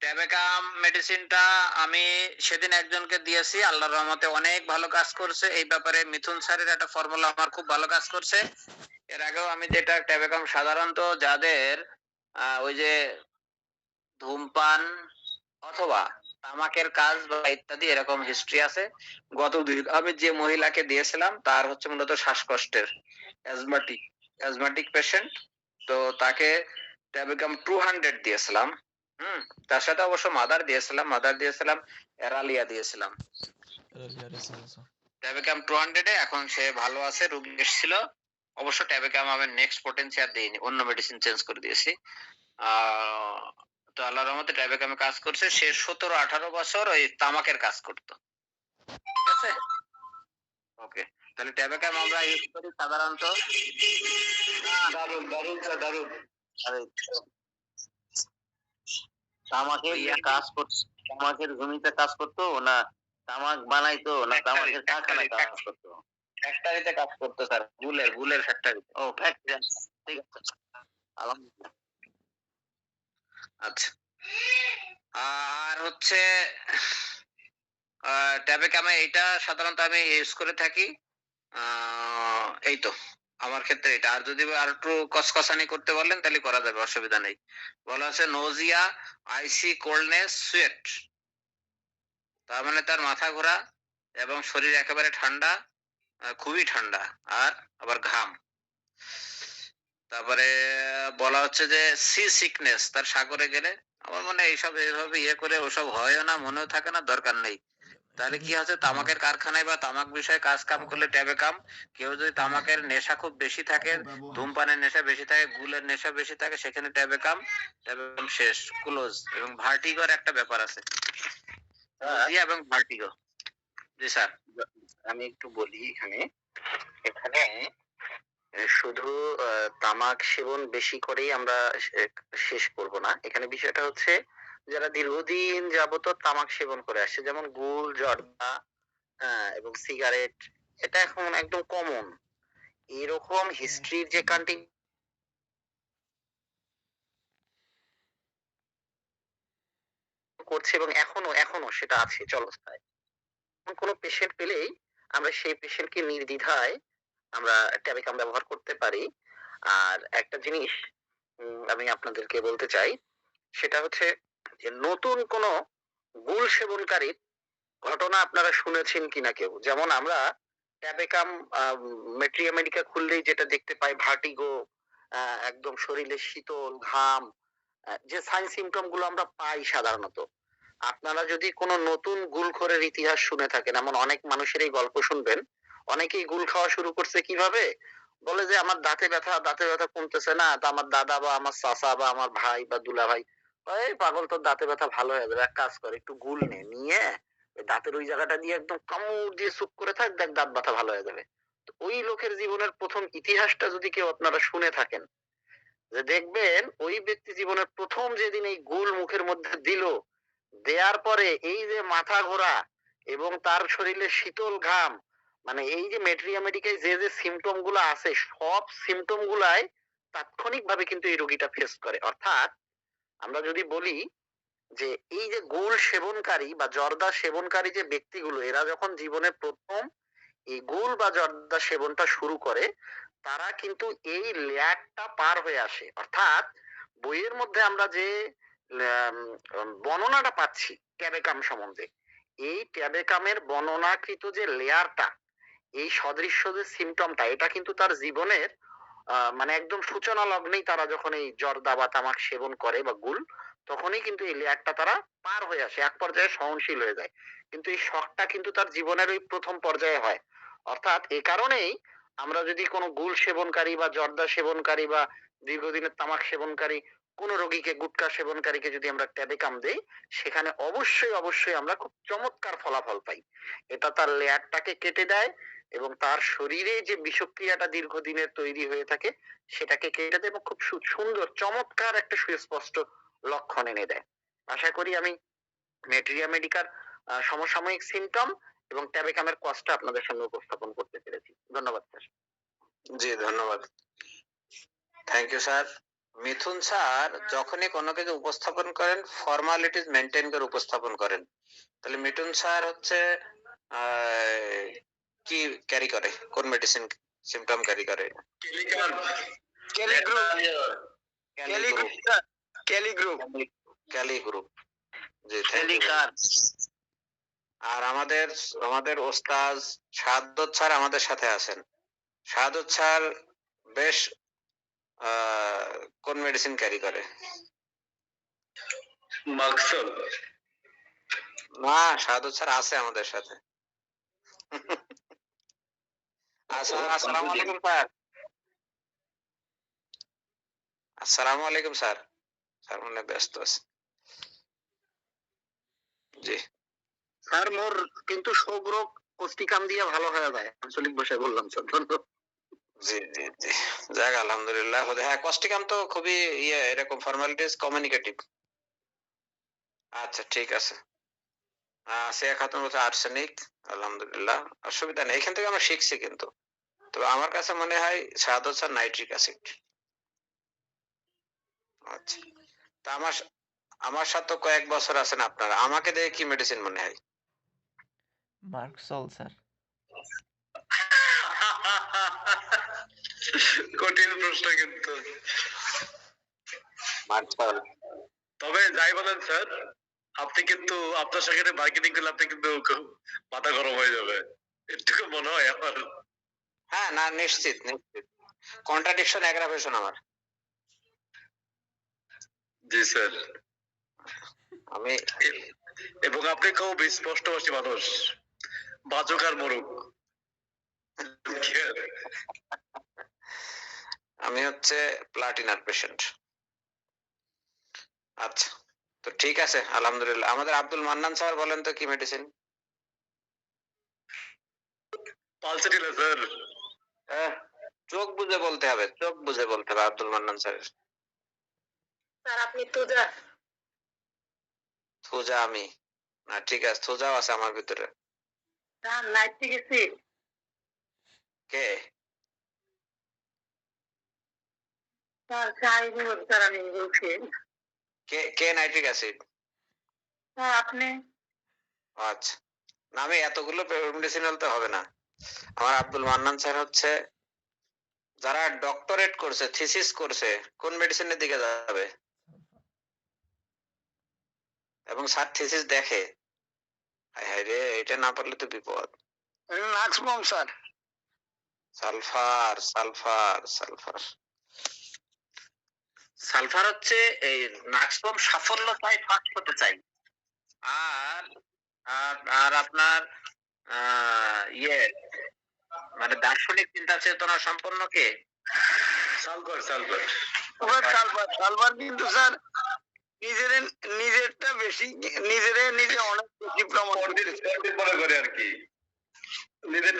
S2: ট্যাবেকাম মেডিসিনটা আমি সেদিন একজনকে দিয়েছি, আল্লাহর রহমতে অনেক ভালো কাজ করছে। এই ব্যাপারে মিথুন স্যারের একটা ফর্মুলা আমার খুব ভালো কাজ করছে। এর আগেও আমি যেটা ট্যাবেকাম সাধারণত যাদের ওই যে ধূমপান অথবা তামাকের কাজ বা ইত্যাদি এরকম হিস্ট্রি আছে, আমি যে মহিলাকে দিয়েছিলাম তার হচ্ছে মূলত শ্বাসকষ্টের অ্যাজমাটিক পেশেন্ট, তো তাকে ট্যাবেকাম 200 দিয়েছিলাম। তার সাথে অবশ্য মাদার দিয়েছিলাম এরালিয়া দিয়েছিলাম। ট্যাবেকাম 200 এ এখন সে ভালো আছে, রোগী এসেছিল। অবশ্য ট্যাবেকাম আমি নেক্সট পটেনশিয়াল দেইনি, অন্য মেডিসিন চেঞ্জ করে দিয়েছি। তো আল্লাহর রহমতে ট্যাবেকামে কাজ করছে। সে 17-18 বছর ওই তামাকের কাজ করতো। ঠিক আছে, ওকে। তাহলে ট্যাবেকাম আমরা ইউজ করি সাধারণত
S3: দারুন দারুন স্যার দারুন।
S7: তামাকের যে কাজ করছে, তামাকের জমিতে কাজ করতো না তামাক বানাইতো না তামাকের কারখানায় কাজ করতো?
S2: ফ্যাক্টরিতে কাজ করতো স্যার, গুলের ফ্যাক্টরিতে।
S7: ও ফ্যাক্টরি, ঠিক আছে, আলহামদুলিল্লাহ।
S2: আচ্ছা, আর হচ্ছে ট্যাবেকামে এটা সাধারণত আমি ইউজ করে থাকি। এই তো আমার ক্ষেত্রে এটা। আর যদি আর একটু কসকসানি করতে বলেন তাহলে করা যাবে, অসুবিধা নেই। বলা আছে নোজিয়া, আইসি কোল্ডনেস, সুয়েট, তার মানে তার মাথা ঘোরা এবং শরীর একেবারে ঠান্ডা, খুবই ঠান্ডা, আর আবার ঘাম। তারপরে বলা হচ্ছে যে সি সিকনেস, তার সাগরে গেলে। আমার মনে হয় এইসব এইভাবে ইয়ে করে ওসব হয়ও না, মনেও থাকে না, দরকার নেই। তাহলে কি হচ্ছে, তামাকের কারখানায় বা তামাক বিষয়ে কাজ কাম করলে ট্যাবেকাম, কেউ যদি তামাকের নেশা খুব বেশি থাকে, ধূমপানের নেশা বেশি থাকে, গুলের নেশা বেশি থাকে, সেখানে ট্যাবেকাম শেষ, ক্লোজ। এবং ভার্টিগোর একটা ব্যাপার আছে, এবং ভার্টিগো। জি স্যার,
S8: আমি একটু বলি এখানে এখানে শুধু তামাক সেবন বেশি করেই আমরা শেষ করব না। এখানে বিষয়টা হচ্ছে যারা দীর্ঘদিন যাবত তামাক সেবন করে আসছে, যেমন গুল, জর্দা, এবং সিগারেট, এটা এখন একদম কমন। এরকম হিস্ট্রির যে কন্টিনিউ করছে এবং এখনো সেটা আছে চলস্থায়। কোনো পেশেন্ট পেলেই আমরা সেই পেশেন্টকে নির্দ্বিধায় আমরা ট্যাবেকাম ব্যবহার করতে পারি। আর একটা জিনিস আমি আপনাদেরকে বলতে চাই, সেটা হচ্ছে যে নতুন কোনো গুল সেবনকারীর ঘটনা আপনারা শুনেছেন কিনা কেউ। যেমন আমরা ট্যাবেকাম মেট্রিয়া মেডিকা খুললেই যেটা দেখতে পাই, ভার্টিগো, একদম শরীরে শীতল, ঘাম, যে সাইন সিমটম গুলো আমরা পাই সাধারণত। আপনারা যদি কোনো নতুন গুলখোরের ইতিহাস শুনে থাকেন, এমন অনেক মানুষের এই গল্প শুনবেন, অনেকেই গুল খাওয়া শুরু করছে কিভাবে, বলে যে আমার দাঁতে ব্যথা কমতেছে না, তা আমার দাদা বা আমার চাচা বা আমার ভাই বা দুলা ভাই, এই পাগল তোর দাঁতে ব্যথা ভালো হয়ে যাবে, এক কাজ কর একটু গুল নিয়ে ওই দাঁতের ওই জায়গাটা দিয়ে একদম কামড় দিয়ে চুপ করে থাক, দেখ দাঁত ব্যথা ভালো হয়ে যাবে। তো ওই লোকের জীবনের প্রথম ইতিহাসটা যদি কেউ আপনারা শুনে থাকেন, যে দেখবেন ওই ব্যক্তি জীবনের প্রথম যেদিন এই গুল মুখের মধ্যে দিল, দেওয়ার পরে এই যে মাথা ঘোরা এবং তার শরীরে শীতল ঘাম, মানে এই যে মেট্রিয়া মেডিকায় যে যে সিমটম গুলো আছে, সব সিমটম গুলাই তাৎক্ষণিক ভাবে কিন্তু এই রোগীটা ফেস করে। অর্থাৎ আমরা যদি বলি যে এই যে গুল সেবনকারী বা জর্দা সেবনকারী যে ব্যক্তিগুলো, এরা যখন জীবনে প্রথম এই গুল বা জর্দা সেবনটা শুরু করে, তারা কিন্তু এই লেয়ারটা পার হয়ে আসে। অর্থাৎ বইয়ের মধ্যে আমরা যে বর্ণনাটা পাচ্ছি ট্যাবেকাম সম্বন্ধে, এই ট্যাবেকামের বর্ণনাকৃত যে লেয়ারটা, এই সদৃশ্য যে সিমটমটা, এটা কিন্তু তার জীবনের মানে একদম সূচনা লগ্নেই তারা যখন এই জর্দা বা তামাক সেবন করে বা গুল, তখনই কিন্তু এই লেয়ারটা তারা পার হয়ে আসে, এক পর্যায়ে সহনশীল হয়ে যায়। কিন্তু এই শখটা কিন্তু তার জীবনের ওই প্রথম পর্যায়ে হয়। অর্থাৎ এ কারণেই আমরা যদি কোনো গুল সেবনকারী বা জর্দা সেবনকারী বা দীর্ঘদিনের তামাক সেবনকারী কোন রোগীকে, গুটকা সেবনকারীকে যদি আমরা ট্যাবেকাম দেই, সেখানে অবশ্যই আমরা খুব চমৎকার ফলাফল পাই। এটা তার লেয়ারটাকে কেটে দেয় এবং তার শরীরে যে বিষক্রিয়াটা দীর্ঘদিনের তৈরি হয়ে থাকে সেটাকে কেটে দেয় এবং খুব সুন্দর চমৎকার একটা সুস্পষ্ট লক্ষণ এনে দেয়। আশা করি আমি মেট্রিয়া মেডিকার সমসাময়িক সিমটম এবং ট্যাবেকামের কষ্টটা আপনাদের সামনে উপস্থাপন করতে পেরেছি। ধন্যবাদ স্যার।
S2: জি ধন্যবাদ, thank you sir. Mithun sir যখনই কোনো কিছু উপস্থাপন করেন ফর্মালিটিস মেনটেন করে উপস্থাপন করেন। তাহলে মিঠুন স্যার হচ্ছে কি ক্যারি করে, কোন মেডিসিন সিমটম ক্যারি করে? Kali group. জি আর আমাদের ওস্তাদ শাহাদত স্যার আমাদের সাথে আছেন। শাহাদত স্যার বেশ কোন মেডিসিন ক্যারি করে?
S3: মাকসুদ
S2: না, শাহাদত স্যার আছে আমাদের সাথে। আসসালামু আলাইকুম স্যার। আসসালামু আলাইকুম স্যার। স্যার মনে হয় ব্যস্ত আছে। জি
S5: স্যার মোর কিন্তু শোক রোগ কষ্টিকাম দিয়ে ভালো হয়ে যায়, আঞ্চলিক ভাষায় বললাম স্যার। ধন্যবাদ।
S2: জি জি জি, যাক আলহামদুলিল্লাহ। হ্যাঁ, কষ্টিকাম তো খুবই এরকম ফর্মালিটিস কমিউনিকেটিভ। আচ্ছা ঠিক আছে। সিয়া খাতুন বলছে আর্সেনিক, আলহামদুলিল্লাহ, অসুবিধা নেই, এখান থেকে আমরা শিখছি কিন্তু। তবে আমার কাছে মনে হয় সাহাদত স্যার নাইট্রিক অ্যাসিড। আচ্ছা, তা আমার সাথে তো কয়েক বছর আছেন আপনারা, আমাকে দেখে কি মেডিসিন মনে হয়?
S6: Merc sol sir.
S3: কঠিন প্রশ্ন কিন্তু।
S2: মার্কসল।
S3: তবে যাই বলেন স্যার, আপনি কিন্তু আপনার সঙ্গে মার্কেটিং করলে আপনি কিন্তু মাথা গরম হয়ে যাবে, এটুকু মনে হয় আমার।
S2: হ্যাঁ না, নিশ্চিত নিশ্চিত, কন্ট্রাডিকশন অ্যাগ্রাভেশন আমার।
S3: জি স্যার।
S2: আমি
S3: এবং আপনি খুব স্পষ্টভাষী মানুষ, বাজক আর মরুক।
S2: আমি হচ্ছে প্লাটিনার পেশেন্ট। আচ্ছা, তো ঠিক আছে আলহামদুলিল্লাহ। আমাদের আব্দুল মান্নান স্যার বলেন তো কি মেডিসিন?
S3: Pulsatilla sir.
S2: চোখ বুঝে বলতে হবে, চোখ বুঝে বলতে হবে আব্দুল মান্নান স্যারের।
S1: স্যার আপনি তুজা।
S2: থুজা আমি না, ঠিক আছে, থুজাও আছে আমার ভিতরে।
S1: Sir nitric acid.
S2: কে?
S1: স্যার চাই স্যার আমি বলছি।
S2: কে নাইট্রিক অ্যাসিড?
S1: স্যার আপনি।
S2: আচ্ছা, না আমি এতগুলো মেডিসিন হলে তো হবে না। আমার আব্দুল মান্নান স্যার হচ্ছে যারা ডক্টরেট করছে, থিসিস করছে, কোন মেডিসিনের দিকে যাবে? এবং স্যার থিসিস দেখে, হায় হায় রে, এটা না পারলে তো বিপদ।
S5: নাক্সমম sir.
S2: Sulphur sulphur sulphur sulphur হচ্ছে এই নাক্সপম সাফল্য চাই, ফাস্ট হতে চাই। আর আর আর আপনার মানে দার্শনিক চিন্তা চেতনা সম্পন্ন কে?
S3: Sulphur sulphur.
S5: সালফার সালফার কিন্তু স্যার নিজেরটা বেশি, নিজে অনেক বেশি প্রমাণ
S3: মনে করে আর কি, নিজের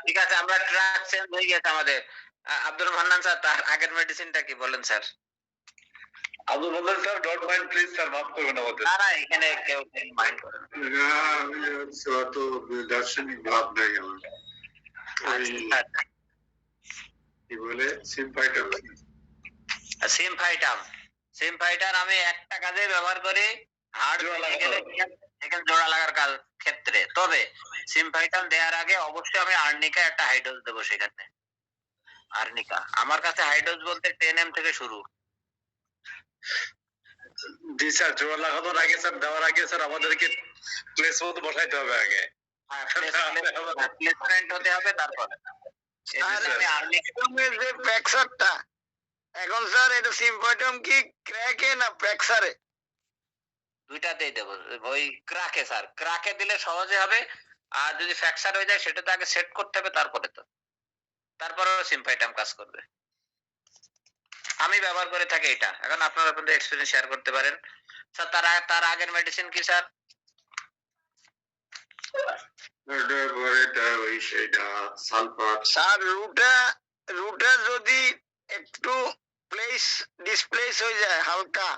S2: ঠিক আছে, আমরা ট্র্যাক চেঞ্জ হয়ে গেছে আমাদের। আব্দুল মান্নান স্যার, তার আগের মেডিসিনটা কি বলেন sir?
S3: Abdul Mannan sir, don't mind please sir, মাফ করবেন আমাদের।
S2: না না, এখানে কেউ মাইন্ড করে না।
S4: আমি অত দার্শনিক ভাব নাই আমার।
S2: আচ্ছা,
S4: কি বলে সিম্পাইটাম।
S2: সিমফাইটার আমি একটা কাজে ব্যবহার করি, হাড় ভেঙে গেলে সেখানে জোড়া লাগার ক্ষেত্রে। তবে সিমফাইটাম দেওয়ার আগে অবশ্যই আমি আর্নিকা একটা হাই ডোজ দেবো সেখানে। আর্নিকা আমার কাছে হাই ডোজ বলতে 10 mg থেকে শুরু।
S3: জি স্যার, জোড়া লাগানোর আগে স্যার, দেওয়ার আগে স্যার আমাদেরকে প্লেসমেন্ট বসাইতে হবে আগে।
S2: প্লেসমেন্ট হতে হবে তারপরে।
S5: যে প্যাকসারটা এখন স্যার, এটা সিম্পটম কি ক্র্যাকে না প্যাকসারে?
S2: দুইটাতেই দেবো। ওই ক্রাকে স্যার, ক্রাকে দিলে সহজে হবে, আর যদি ফ্র্যাকচার হয়ে যায় সেটা তো আগে সেট করতে হবে, তারপরে সিম্পাইটাম কাজ করবে। আমি ব্যবহার করে থাকি এটা। এখন আপনারা আপনাদের এক্সপেরিয়েন্স শেয়ার করতে পারেন। স্যার তার আগের মেডিসিন কি স্যার?
S4: সালফার।
S5: স্যার রুটা যদি একটু ডিসপ্লেস হয়ে যায় হালকা,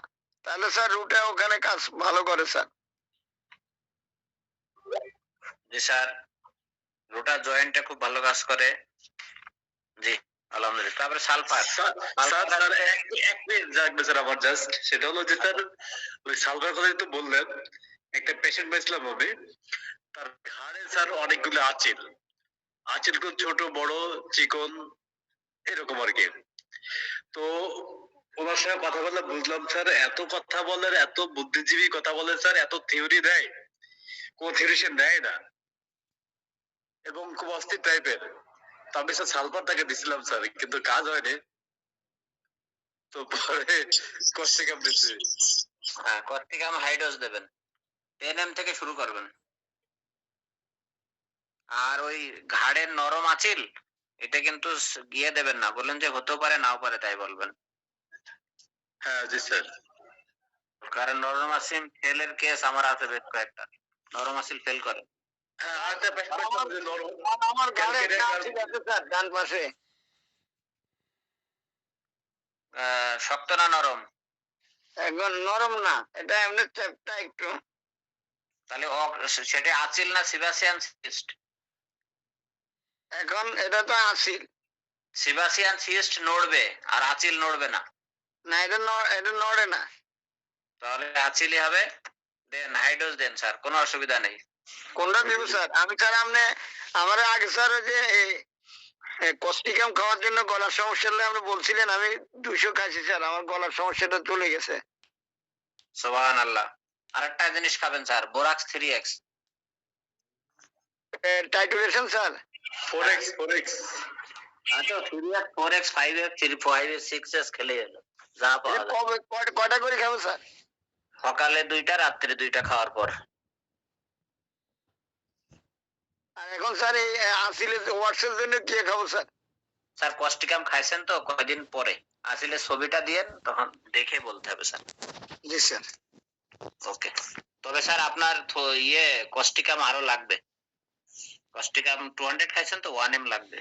S5: তাহলে স্যার রুটা ওখানে কাজ ভালো করে স্যার।
S2: জি স্যার, রোটা জয়েন্টে খুব ভালো কাজ করে। জি আলহামদুলিল্লাহ। তারপরে সালফার।
S3: এক মিনিট জানবে স্যার আমার জাস্ট, সেটা হলো যে স্যার ওই সালফার কথা যেহেতু বললেন, একটা পেশেন্ট পেয়েছিলাম আমি, তার ঘাড়ে স্যার অনেকগুলো আঁচিল খুব ছোট বড় চিকন এরকম আর কি। তো ওনার সঙ্গে কথা বললে বুঝলাম স্যার, এত কথা বলেন, এত বুদ্ধিজীবী কথা বলেন স্যার, এত থিওরি দেয়, কোন থিওরি সে নেয় না, এবং খুব অস্থির টাইপের। তো আমি স্যার সালফার তাকে দিছিলাম স্যার, কিন্তু কাজ হয়নি। তো পরে কস্টিকাম দিচ্ছি।
S2: হ্যাঁ, কর্টিকাম হাই ডোজ দেবেন, 10 mg থেকে শুরু করবেন। আর ওই ঘাড়ের নরম আঁচিল, এটা কিন্তু গিয়ে দেবেন না, বললেন যে হতেও পারে নাও পারে, তাই বলবেন।
S3: হ্যাঁ জি স্যার।
S2: কারণ নরমাসিল ফেলের কেস আমার আছে বেশ কয়েকটা, নরমাসিল ফেল করে।
S3: হ্যাঁ আরেকটা পেশেন্ট দেখলাম যে
S5: আমার ঘরে একটা acid আছে স্যার ডান পাশে।
S2: শক্ত না নরম?
S5: এখন নরম না, এটা এমনি চ্যাপটা একটু।
S2: তাহলে সেটা আচিল না সিবাসিয়ান সিস্ট?
S5: এখন এটা তো আসিল
S2: সিবাসিয়ান সিস্ট নড়বে আর আচিল নড়বে না।
S5: না, এটা নড়ে না।
S2: তাহলে আচিলই হবে। দেন হাইডোজ দেন স্যার, কোনো অসুবিধা নেই।
S5: কোনটা দিব স্যার? আমি স্যার আমার আগে স্যার ওই যে কস্টিকাম খাওয়ার জন্য গলার সমস্যা হলে আপনি বলছিলেন, আমি 200 খাইছি স্যার, আমার গলার সমস্যাটা চলে গেছে।
S2: সুবহানাল্লাহ। আরেকটা জিনিস খাবেন sir, borax 3x।
S5: টাইটুলেশন sir
S3: 4x
S2: আচ্ছা 3x 4x 5x 5x 6x খেলে গেল যা পাওয়া যায়।
S5: কয়টা করে খাবো স্যার?
S2: সকালে 2টা, রাত্রে 2টা খাওয়ার পর।
S5: আর এখন স্যার এই আসিলের ওয়ার্কসের জন্য কি খাবো স্যার?
S2: স্যার কস্টিকাম খাইছেন তো কয়দিন পরে আসলে ছবিটা দিয়েন, তখন দেখে বলতে হবে স্যার।
S5: জি স্যার।
S2: ওকে। তবে স্যার আপনার কস্টিকাম আরো লাগবে। কস্টিকাম 200 খাইছেন তো 1m লাগবে।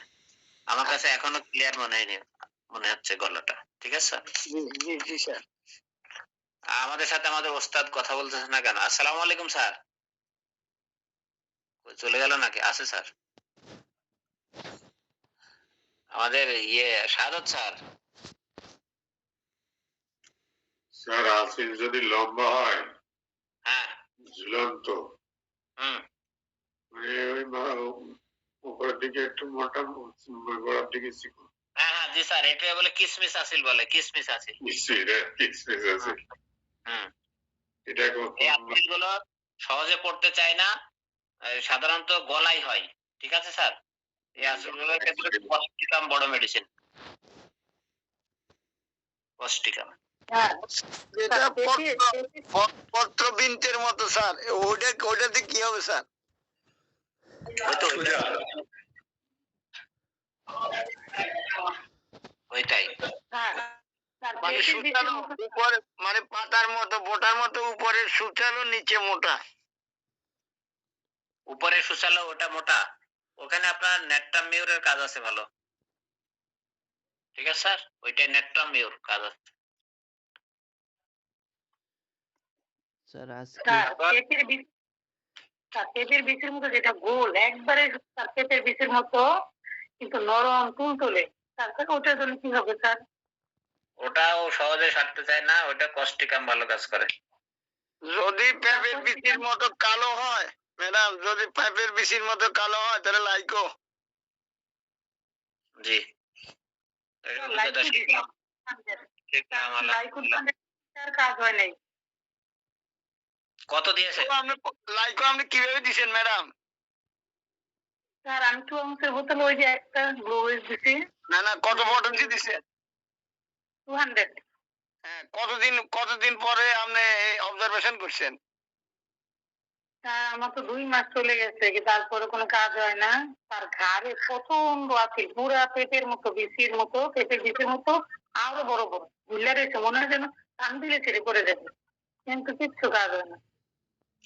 S2: আমার কাছে এখনো ক্লিয়ার মনে হচ্ছে গলাটা। ঠিক আছে স্যার?
S5: জি জি স্যার।
S2: আমাদের সাথে আমাদের ওস্তাদ কথা বলতেছে না কেন? আসসালামু আলাইকুম স্যার। চলে গেল নাকি? আছে স্যার। আমাদের শাহাদত স্যার।
S4: স্যার আসিল যদি লম্বা হয়,
S2: হ্যাঁ।
S4: ঝুলন্ত, মানে ওই উপরের দিকে একটু মোটা, গোড়ার দিকে চিকন।
S2: হ্যাঁ হ্যাঁ জি স্যার, এটা বলে কিসমিস আসিল, বলে কিসমিস আসিল।
S4: কিসমিস আছে। এটা
S2: এই আসিল গুলো সহজে পড়তে চায় না, সাধারণত গলায় হয়। ঠিক আছে স্যার? এই আসিল গুলোর ক্ষেত্রে কস্টিকাম বড় মেডিসিন। কস্টিকাম
S5: যেটা পত্রবিন্তের মতো স্যার, ওইটাতে কি হবে স্যার?
S2: ওইটাই
S5: মানে সুচালো উপরে, মানে পাতার মতো বোটার মতো উপরে সুচালো, নিচে মোটা।
S2: উপরে সুচালো, ওটা মোটা। ওখানে আপনার নেট্রাম মিউরের কাজ আছে ভালো। ঠিক আছে স্যার, ওইটাই নেট্রাম মিউর কাজ আছে।
S6: স্যার
S1: পেঁপের বীজের মতো যেটা গোল একবারে পেঁপের বীজের মতো কিন্তু নরম তুলতুলে, তারপরে ওটার জন্য কি হবে স্যার?
S2: ওটাও সহজে সারতে চায় না, ওটা কস্টিকাম ভালো কাজ করে।
S5: যদি পেঁপের বীজের মতো কালো হয় ম্যাডাম, যদি পেঁপের বীজের মতো কালো হয় তাহলে লাইকো।
S2: জি
S1: কাজ হয় নাই।
S2: কত দিয়েছে
S5: লাইকো? আপনি কিভাবে দিচ্ছেন ম্যাডাম?
S1: স্যার আমি 2 আউন্সের বোতল ওই যে একটা গ্লোয়েজ দিছি।
S5: না কত পটেন্সি দিচ্ছেন?
S1: 200।
S5: হ্যাঁ, কতদিন পরে আপনি অবজারভেশন করছেন?
S1: স্যার আমার তো 2 মাস চলে গেছে, তারপরে কোনো কাজ হয় না। তার ঘাড়ে প্রচন্ড আছে, পুরা পেটের মতো, বিসির মতো, পেটের বিসির মতো আরো বড় বড় ঝুলে রয়েছে, মনে হয় যেন টান দিলে ছেড়ে পড়ে যাবে, কিন্তু কিচ্ছু কাজ হয় না।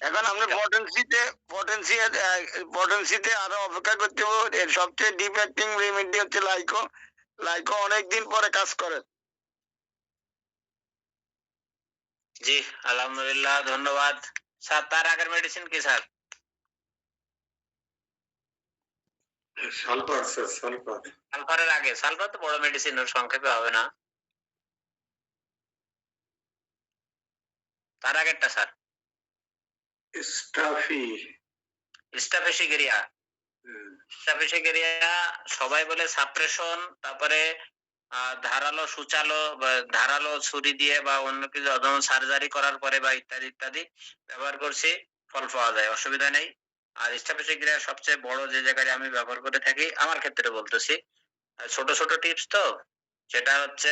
S5: এখন আপনি পটেন্সিতে আরো অপেক্ষা করতে হবে। এর সবচেয়ে ডিফেক্টিং রেমেডি হচ্ছে লাইকো। লাইকো অনেকদিন পরে কাজ করে।
S2: জি আলহামদুলিল্লাহ, ধন্যবাদ স্যার। তার আগের মেডিসিন কি স্যার?
S4: Sulphur sir, sulphur.
S2: সালফারের আগে? সালফার তো বড় মেডিসিন, ওর সংক্ষেপে হবে না। তার আগেরটা স্যার? স্টাফিশিগেরিয়া। স্টাফিশিগেরিয়া সবাই বলে সাপ্রেশন, তারপরে ধারালো সুচালো বা ধারালো ছুরি দিয়ে বা অন্য কিছু, যেমন সার্জারি করার পরে বা ইত্যাদি ইত্যাদি ব্যবহার করছি, ফল পাওয়া যায়, অসুবিধা নেই। আর স্টাফিশিগেরিয়া সবচেয়ে বড় যে জায়গায় আমি ব্যবহার করে থাকি, আমার ক্ষেত্রে বলতেছি, ছোট ছোট টিপস তো, সেটা হচ্ছে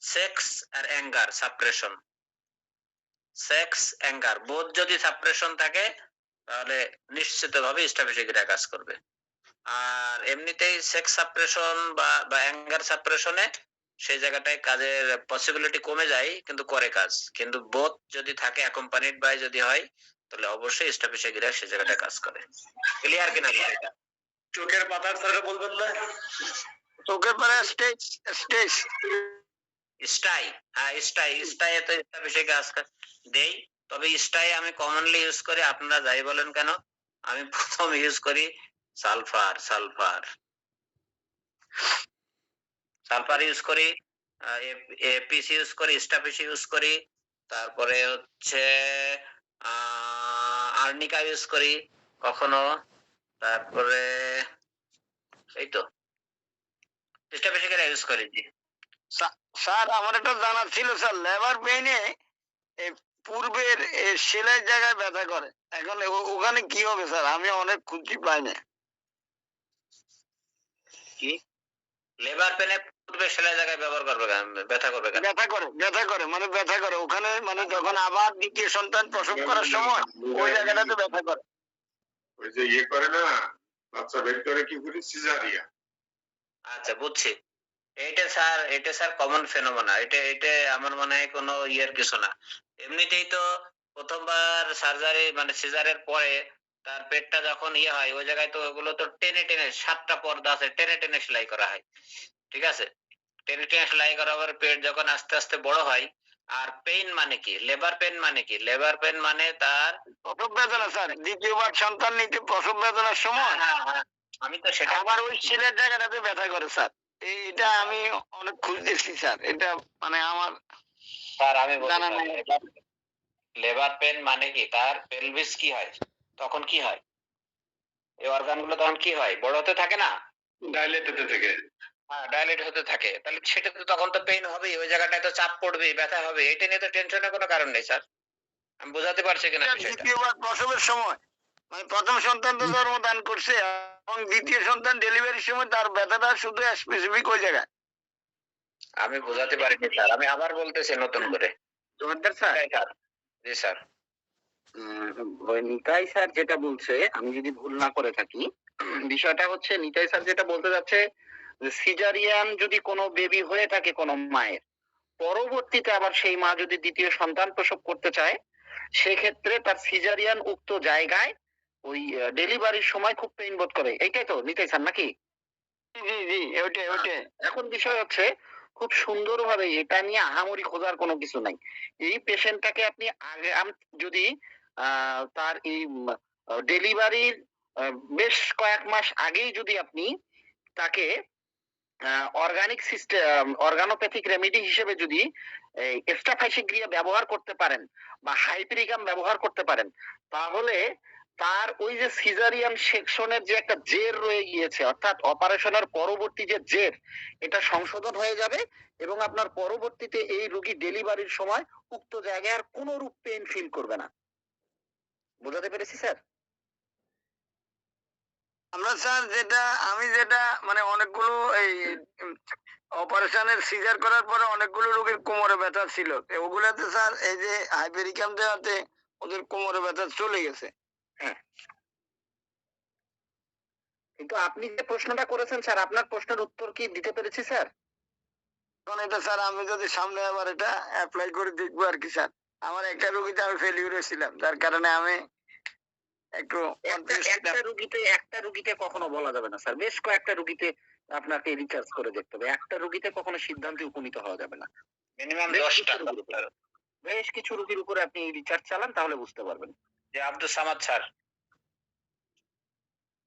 S2: সেক্স আর অ্যাঙ্গার সাপ্রেশন। সেক্স অ্যাঙ্গার বোধ যদি সাপ্রেশন থাকে তাহলে নিশ্চিতভাবে স্টাফিশিগেরিয়া কাজ করবে। আর এমনিতেই সেক্স সাপ্রেশন বা অ্যাঙ্গার সাপ্রেশনে সেই জায়গাটায় কাজের পসিবিলিটি কমে যায়, কিন্তু করে কাজ। কিন্তু বোথ যদি থাকে, অ্যাকম্পানিড বাই যদি হয়, তাহলে অবশ্যই স্টাফিসিয়া সেই জায়গাটায় কাজ করে। ক্লিয়ার কিনা বিষয়টা?
S3: চোখের পাতার স্যার বলবেন না?
S5: চোখের পরে স্টেজ স্টেজ
S2: স্টাই, হ্যাঁ স্টাই তো স্টাফিসিয়া কাজ দেই। তবে স্টাই আমি কমনলি ইউজ করি, আপনারা যাই বলেন কেন, আমি প্রথম ইউজ করি সালফার ইউজ করি, এপিসি ইউজ করি, স্টাফিসি ইউজ করি, তারপরে হচ্ছে আর্নিকা ইউজ করি কখনো, তারপরে এই তো স্টাফিসিকে ইউজ করি। জি
S5: স্যার, আমার একটা জানার ছিল স্যার, লেবার পেইনে পূর্বের সেলাই জায়গায় ব্যথা করে, এখন ওখানে কি হবে স্যার? আমি অনেক খুঁজি পাই না।
S2: কি লেবার পেনে পূর্বে সেলাই জায়গায় ব্যবহার করবে ব্যথা করবে কেন?
S5: ব্যথা করে ওখানে, মানে যখন আবার দ্বিতীয় সন্তান প্রসব করার সময় ওই জায়গাটাতে ব্যথা করে।
S4: ওই যে ইয়ে করে না, বাচ্চা বের করে কি করি, সিজারিয়া।
S2: আচ্ছা বুঝছি। এটা স্যার কমন ফেনোমেনা। এটা আমার মনে হয় কোনো ইয়ের কিছু না। এমনিতেই তো প্রথমবার সার্জারি মানে সিজারের পরে তার পেটটা যখন ইয়ে হয়, ওই জায়গায় তো ওগুলো তো টেনে 7টা পর্দা আছে, টেনে সেলাই করা হয়। ঠিক আছে, টেনে সেলাই করার পর পেট যখন আস্তে আস্তে বড় হয়। আর পেইন মানে কি, লেবার পেন মানে কি? লেবার পেন মানে তার
S5: প্রসব বেদনা স্যার, দ্বিতীয়বার সন্তান নিতে প্রসব বেদনার সময়
S2: আমি তো সেটা
S5: আবার ওই ছেলের জায়গাটাতে ব্যথা করে স্যার। এটা আমি অনেক খুঁজতেছি স্যার, এটা মানে আমার
S2: স্যার আমি
S5: জানা নাই।
S2: লেবার পেন মানে কি, তার পেলভিস কি হয়, তখন কি হয়, এই অর্গানগুলো তখন কি হয়, বড় হতে থাকে না,
S3: ডাইলেট হতে থাকে।
S2: হ্যাঁ ডাইলেট হতে থাকে। তাহলে সেটা তো তখন তো পেইন হবেই, ওই জায়গাটায় তো চাপ পড়বে, ব্যথা হবে। এটা নিয়ে তো টেনশনের কোনো কারণ নেই স্যার। আমি বোঝাতে পারছি কিনা বিষয়টা?
S5: দ্বিতীয়বার প্রসবের সময়, মানে প্রথম সন্তান তো জন্মদান করছে এবং দ্বিতীয় সন্তান ডেলিভারির সময় তার ব্যথাটা শুধু স্পেসিফিক ওই জায়গায়।
S2: আমি বোঝাতে পারিনি স্যার, আমি আবার বলতেছি নতুন করে।
S8: জোয়ারদার স্যার,
S2: জি স্যার।
S8: ওই নিতাই স্যার যেটা বলছে, আমি যদি ভুল না করে থাকি, বিষয়টা হচ্ছে নিতাই স্যার যেটা বলতে যাচ্ছে, সিজারিয়ান যদি কোনো বেবি হয়ে থাকে কোনো মায়ের, পরবর্তীতে আবার সেই মা যদি দ্বিতীয় সন্তান প্রসব করতে চায়, সেক্ষেত্রে তার সিজারিয়ান উক্ত জায়গায় ওই ডেলিভারির সময় খুব পেইন বোধ করে, এইটাই তো নিতাই স্যার নাকি?
S5: জি জি, ওইটাই।
S8: এখন বিষয় হচ্ছে, খুব সুন্দরভাবে এটা নিয়ে আহামরি খোঁজার কোনো কিছু নাই। এই পেশেন্টটাকে আপনি আগে যদি তার এই ডেলিভারির বেশ কয়েক মাস আগেই যদি আপনি তাকে অর্গানিক সিস্টেম, অর্গানোপ্যাথিক রেমেডি হিসেবে যদি এস্টাফাইসিগ্রিয়া ব্যবহার করতে পারেন বা হাইপেরিগাম ব্যবহার করতে পারেন, তাহলে তার ওই যে সিজারিয়ান সেকশনের যে একটা জের রয়ে গিয়েছে, অর্থাৎ অপারেশনের পরবর্তী যে জের, এটা সংশোধন হয়ে যাবে এবং আপনার পরবর্তীতে এই রোগী ডেলিভারির সময় উক্ত জায়গায় আর কোনো রূপ পেইন ফিল করবে না। বোঝাতে পেরেছি স্যার?
S5: আমরা স্যার আমি যেটা মানে অনেকগুলো এই অপারেশনের সিজার করার পরে অনেকগুলো রোগীর কোমরে ব্যথা ছিল, ওগুলাতে স্যার এই যে হাইপেরিকাম দেওয়াতে ওদের কোমরে ব্যথা চলে গেছে।
S8: হ্যাঁ, কিন্তু আপনি যে প্রশ্নটা করেছেন স্যার, আপনার প্রশ্নের উত্তর কি দিতে পেরেছি স্যার?
S5: এখন এটা স্যার আমি যদি সামনে আবার এটা অ্যাপ্লাই করে দেখবো আর কি স্যার। আমার একটা রোগীতে আমি ফেলিউর হয়েছিলাম, যার কারণে আমি একটু
S8: একটা রুগীতে কখনো বলা যাবে না স্যার, বেশ কয়েকটা রুগীতে আপনাকে রিচার্জ করে দেখতে হবে। একটা রুগীতে কখনো সিদ্ধান্তে উপনীত হওয়া যাবে না।
S2: মিনিমাম
S8: বেশ
S2: 10টা।
S8: বেশ কিছু রুগীর উপরে আপনি রিচার্জ চালান, তাহলে বুঝতে পারবেন।
S2: যে আব্দুল সামাদ স্যার।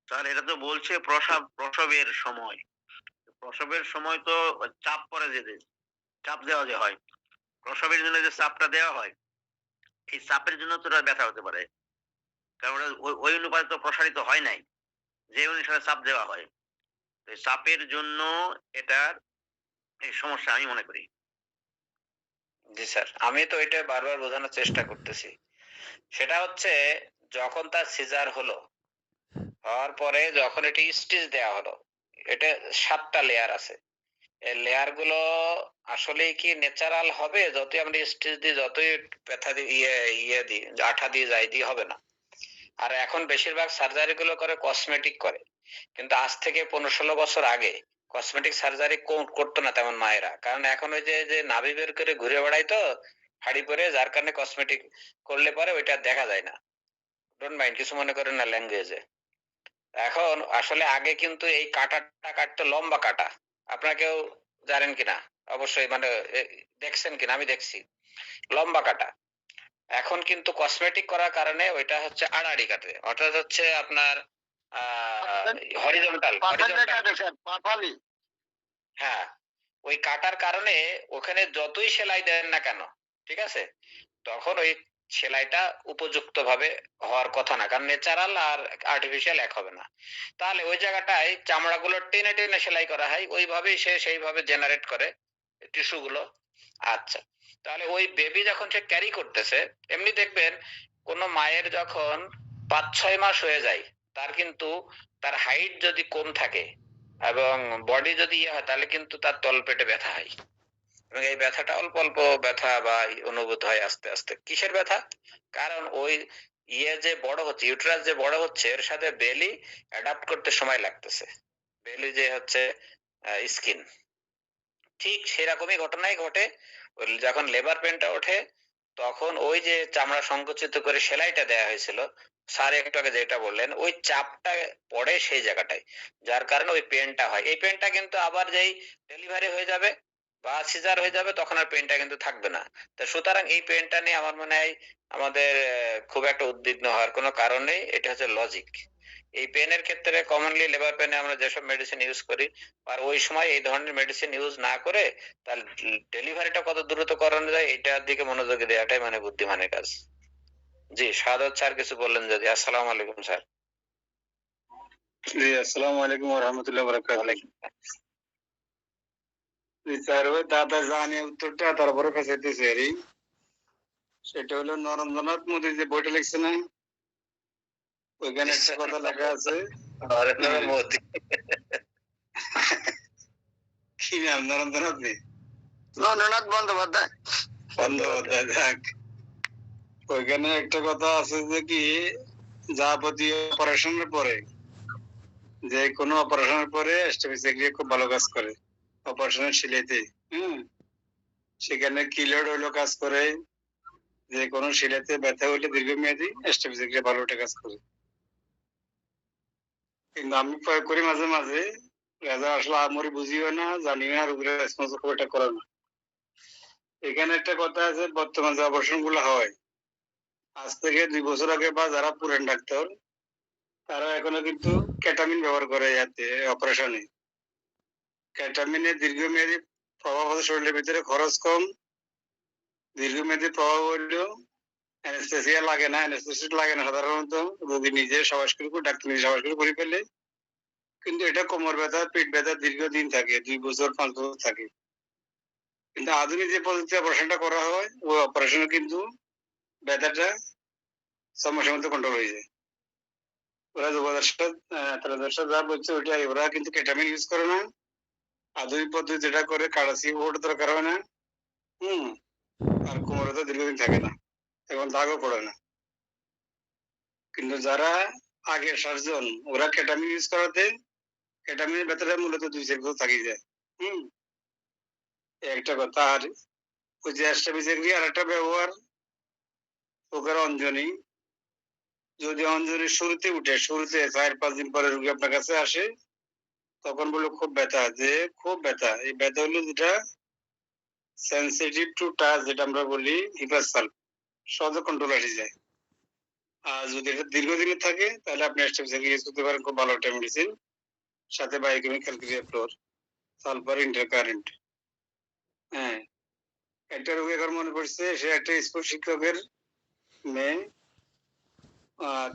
S7: স্যার এটা তো বলছে প্রসবের সময়, প্রসবের সময় তো চাপ পরে যেতে, চাপ দেওয়া যে হয়, প্রসবের জন্য যে চাপটা দেওয়া হয়, এই চাপের জন্য তো ওটা ব্যথা হতে পারে, কারণ ওই অনুপাতে তো প্রসারিত হয় নাই, যে অনুসারে চাপ দেওয়া হয়, তো এই চাপের জন্য এটার এই সমস্যা আমি মনে করি।
S2: জি স্যার, আমি তো এটা বারবার বোঝানোর চেষ্টা করতেছি। সেটা হচ্ছে যখন তার সিজার হলো, হওয়ার পরে যখন এটি স্টিচ দেওয়া হলো, এটা 7টা লেয়ার আছে। এই লেয়ার গুলো আসলে কি ন্যাচারাল হবে? যতই আমরা স্টিচ দিই, যতই ব্যথা দিয়ে ইয়ে দিই, আঠা দিয়ে যাই দিই, হবে না। আর এখন বেশিরভাগ সার্জারি গুলো করে কসমেটিক করে, কিন্তু আজ থেকে 15-16 বছর আগে কসমেটিক সার্জারি করতো না তেমন মায়েরা, কারণ এখন ওই যে নাভি বের করে ঘুরে বেড়াই তো হাড়ি পরে, যার কারণে কসমেটিক করলে পরে ওইটা দেখা যায় না। ডোন্ট মাইন্ড, কিছু মনে করেন না ল্যাঙ্গুয়েজে। এখন আসলে আগে কিন্তু এই কাটাটা কাটতো লম্বা কাটা, আপনারা কেউ জানেন কিনা অবশ্যই, মানে দেখছেন কিনা, আমি দেখছি লম্বা কাটা। এখন কিন্তু কসমেটিক করার কারণে ওইটা হচ্ছে আড়াআড়ি কাটে, অর্থাৎ হচ্ছে আপনার হরিজন্টাল। হ্যাঁ, ওই কাটার কারণে ওখানে যতই সেলাই দেন না কেন, ঠিক আছে, তখন ওই সেলাইটা উপযুক্ত ভাবে হওয়ার কথা না, কারণ ন্যাচারাল আর আর্টিফিশিয়াল এক হবে না। তাহলে ওই জায়গাটায় চামড়াগুলো টেনে টেনে সেলাই করা হয়, ওইভাবেই সে সেইভাবে জেনারেট করে টিস্যু গুলো। আচ্ছা, তাহলে ওই বেবি যখন সে ক্যারি করতেছে, এমনি দেখবেন কোন মায়ের যখন 5-6 মাস হয়ে যায়, তার কিন্তু তার হাইট যদি কম থাকে এবং বডি যদি ইয়ে হয়, তাহলে কিন্তু তার তলপেটে ব্যথা হয়, এবং এই ব্যথাটা অল্প অল্প ব্যথা বা অনুভূত হয় আস্তে আস্তে। কিসের ব্যথা? কারণ ওই ইয়ে যে বড় হচ্ছে, ইউটেরাস যে বড় হচ্ছে, এর সাথে বেলি অ্যাডাপ্ট করতে সময় লাগতেছে, বেলি যে হচ্ছে স্কিন, ঠিক সেরকমই ঘটনাই ঘটে। যখন লেবার পেনটা ওঠে, তখন ওই যে চামড়া সংকুচিত করে সেলাইটা দেয়া হয়েছিল, স্যার একটু আগে যেটা বললেন, ওই চাপটা পড়ে সেই জায়গাটায়, যার কারণে ওই পেনটা হয়। এই পেনটা কিন্তু আবার যেই ডেলিভারি হয়ে যাবে বা সিজার হয়ে যাবে, তখন আর পেনটা কিন্তু থাকবে না। তো সুতরাং এই পেনটা নিয়ে আমার মনে হয় আমাদের খুব একটা উদ্বিগ্ন হওয়ার কোনো কারণ নেই, এটা হচ্ছে লজিক। এই পেনের ক্ষেত্রে কমনলি লেবার পেনে আমরা যেসব মেডিসিন ইউজ করি, আর ওই সময় এই ধরনের মেডিসিন ইউজ না করে তার ডেলিভারিটা কত দ্রুত করানো যায় এটার দিকে মনোযোগী দেওয়াটাই মানে বুদ্ধিমানের কাজ। জি, সাদত স্যার কিছু বললেন যদি। আসসালামু আলাইকুম স্যার।
S4: জি, আসসালামু আলাইকুম ওয়া রাহমাতুল্লাহি ওয়া বারাকাতুহু। জি স্যার, ওই দাদা জানে উত্তরটা তারপরে পেছাইতেছে আর সেটা হলো নরেন্দ্রনাথ মোদী যে বইটা লিখছে না, ওইখানে একটা কথা লেখা আছে।
S2: নরেন্দ্র মোদী
S4: কি নাম? নরেন্দ্রনাথ নেই,
S5: নরেন্দ্রনাথ বন্দ্যোপাধ্যায়।
S4: বন্দ্যোপাধ্যায়। যাক, ওইখানে একটা কথা আছে যে কি, যাবতীয় অপারেশনের পরে, যে কোনো অপারেশনের পরে স্টেফিসেক্রিয়া খুব ভালো কাজ করে অপারেশনের শিলাইতে। সেখানে কিলোড হইলো কাজ করে, যে কোনো শিলাতে ব্যথা হইলে দীর্ঘমেয়াদী স্টেফিসেক্রিয়া ভালো ওটা কাজ করে। কিন্তু আমি প্রয়োগ করি মাঝে মাঝে, আসলে আমরি বুঝিও না, জানি না, রোগীরা রেসপন্স খুব একটা করে না। এখানে একটা কথা আছে, বর্তমান যে অপারেশন গুলো হয়, আজ থেকে 2 বছর আগে বা যারা পুরান ডাক্তার, তারা এখনো কিন্তু কেটামিন ব্যবহার করে যাতে অপারেশনে। কেটামিনের দীর্ঘমেয়াদী প্রভাব হচ্ছে শরীরের ভিতরে খরচ কম, দীর্ঘমেয়াদী প্রভাব হইলেও অ্যানেস্থেসিয়া লাগে না, অ্যানেস্থেসিস লাগে না সাধারণত, রোগী নিজে সাবাস করে, ডাক্তার নিজে সাবাস করে ফেলে। কিন্তু এটা কোমর ব্যথা, পেট ব্যথা দীর্ঘদিন থাকে, 2 বছর 5 বছর থাকে। কিন্তু আধুনিক যে পদ্ধতি অপারেশনটা করা হয়, ওই অপারেশনে কিন্তু ব্যথাটা 6 মাসের মধ্যে কন্ট্রোল হয়ে যায়। ওরা যা বলছে ওইটাই, ওরা কিন্তু কেটামিন ইউজ করে না। আধুনিক পদ্ধতি যেটা করে, কারাসি ওটা দরকার হয় না, আর কোমর ব্যথা দীর্ঘদিন থাকে না, এখন দাগও পড়ে না। কিন্তু যারা আগের সার্জন, ওরা কেটামিন ইউজ করাতে কেটামিনের ব্যথাটা মূলত 2-4 বছর থাকি যায়। একটা কথা। আর ওই যে অ্যাস্ট্রাবিজেক্রিয়া আর একটা ব্যবহার, চোখের অঞ্জনি, যদি অঞ্জনি শুরুতে উঠে, শুরুতে 4-5 দিন পরে রোগী আপনার কাছে আসে, তখন বললো খুব ব্যথা, যে খুব ব্যথা। এই ব্যথা হলো যেটা সেন্সিটিভ টু টাচ, যেটা আমরা বলি হিপাসাল, সহজে কন্ট্রোল আসে যায়। আর যদি এটা দীর্ঘদিনের থাকে, তাহলে আপনি অ্যাস্ট্রাবিজেক্রিয়া ইউজ করতে পারেন, খুব ভালো একটা মেডিসিন, সাথে বায়োকেমিক্যাল ক্রিয়াফ্লোর, সালফার ইন্টারকারেন্ট। হ্যাঁ, একটা রোগী এখন মনে পড়ছে, সে একটা স্কুল শিক্ষকের মেয়ে,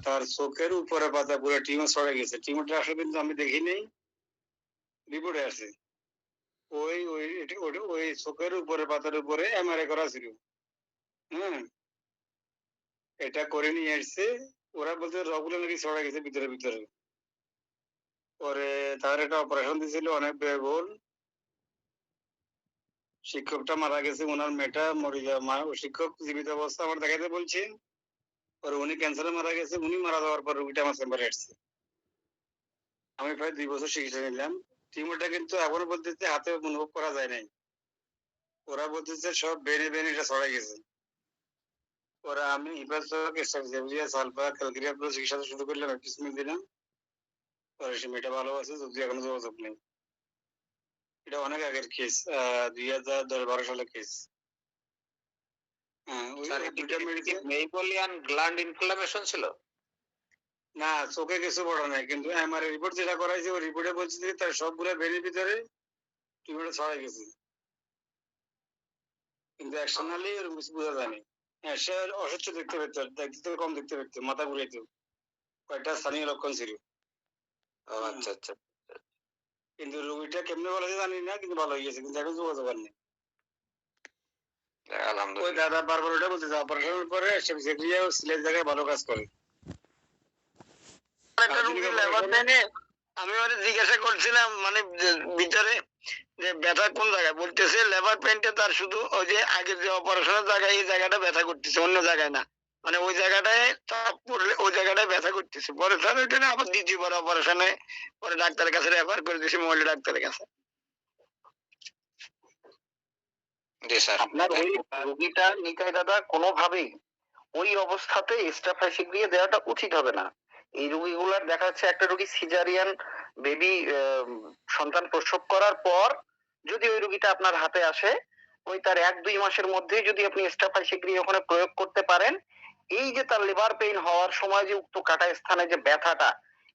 S4: তার চোখের উপরে পাতা পুরো টিউমার ছড়ে গেছে। টিউমারটা আসলে কিন্তু আমি দেখি নেই, রিপোর্টে আছে। ওই ওই ওই চোখের উপরে পাতার উপরে এমআরআই করা ছিল। এটা করে নিয়ে আসছে, ওরা বলতে রগুলো নাকি ছড়ে গেছে ভিতরে ভিতরে। পরে তার একটা অপারেশন দিয়েছিল, অনেক ব্যয়বহুল। শিক্ষকটা মারা গেছে, ওনার মেয়েটা মরে যাওয়া, শিক্ষক জীবিত অবস্থা আমার দেখাতে বলছে। পরে উনি ক্যান্সারে মারা গেছে, উনি মারা যাওয়ার পর রোগীটা আমার চেম্বারে আসছে। আমি প্রায় 2 বছর চিকিৎসা নিলাম, টিউমারটা কিন্তু এখনো বলতেছে হাতে অনুভব করা যায় নাই। ওরা বলতেছে সব বেনে বেনে এটা ছড়াই গেছে। ওরা আমি ইবাসক এসএফজেভিয়া সালফা ক্যালগিরিয়া প্লাস চিকিৎসা শুরু করলাম, ট্রিটমেন্ট দিলাম, পরে সে মেয়েটা ভালো আছে, যদি এখনো যোগাযোগ নেই। এটা অনেক আগের কেস, 2010-12 সালের কেস।
S2: মেইবোলিয়ান গ্ল্যান্ড ইনফ্লামেশন ছিল
S4: না, চোখে কিছু বড় নাই, কিন্তু এমআরআই রিপোর্ট যেটা করাইছে ওই রিপোর্টে বলছে যে তার সবগুলা বেনের ভিতরে টিউমারটা ছড়াই গেছে, কিন্তু এক্সটার্নালি এরকম কিছু বোঝা যায়নি। হ্যাঁ, সে অসুস্থ দেখতে পেত, দেখতে কম দেখতে পেত, মাথা ঘুরাইতো, কয়েকটা স্থানীয় লক্ষণ ছিল।
S2: আচ্ছা আচ্ছা।
S4: কিন্তু রোগীটা কেমনে বলা যায় জানি না, কিন্তু ভালো হয়ে গেছে, কিন্তু এখন যোগাযোগ আর নেই। ওই
S2: আলহামদুলিল্লাহ।
S4: দাদা বারবার ওটা বলতে অপারেশনের পরে সিলেট জায়গায় ভালো কাজ করে।
S5: একটা রুগী লেবার পেইনে আমি ওরে জিজ্ঞাসা করছিলাম, মানে ভিতরে যে ব্যথা কোন জায়গায়, বলতেছে লেবার পেইনটা তার শুধু ওই যে আগের যে অপারেশনের জায়গায় এই জায়গাটা ব্যথা করতেছে, অন্য জায়গায় না, মানে ওই জায়গাটায় চাপ পড়লে ওই জায়গাটায় ব্যথা করতেছে। পরে স্যার ওইটা না আবার দিচ্ছি, পরে অপারেশনে পরে ডাক্তারের কাছে রেফার করে দিয়েছি, মহিলা ডাক্তারের কাছে।
S2: জি স্যার।
S8: আপনার ওই রোগীটা নিতাই দাদা কোনোভাবেই ওই অবস্থাতে এস্টাফাইসিক্রিয়া দেওয়াটা উচিত হবে না। এই রোগীগুলার দেখা যাচ্ছে একটা রোগী সিজারিয়ান বেবি সন্তান প্রসব করার পর যদি ওই রোগীটা আপনার হাতে আসে, ওই তার 1-2 মাসের মধ্যেই যদি আপনি এস্টাফাইসিক্রিয়া ওখানে প্রয়োগ করতে পারেন, এই যে তার লিভার পেইন হওয়ার সময় যে উক্ত কাটা স্থানে যে ব্যথাটা,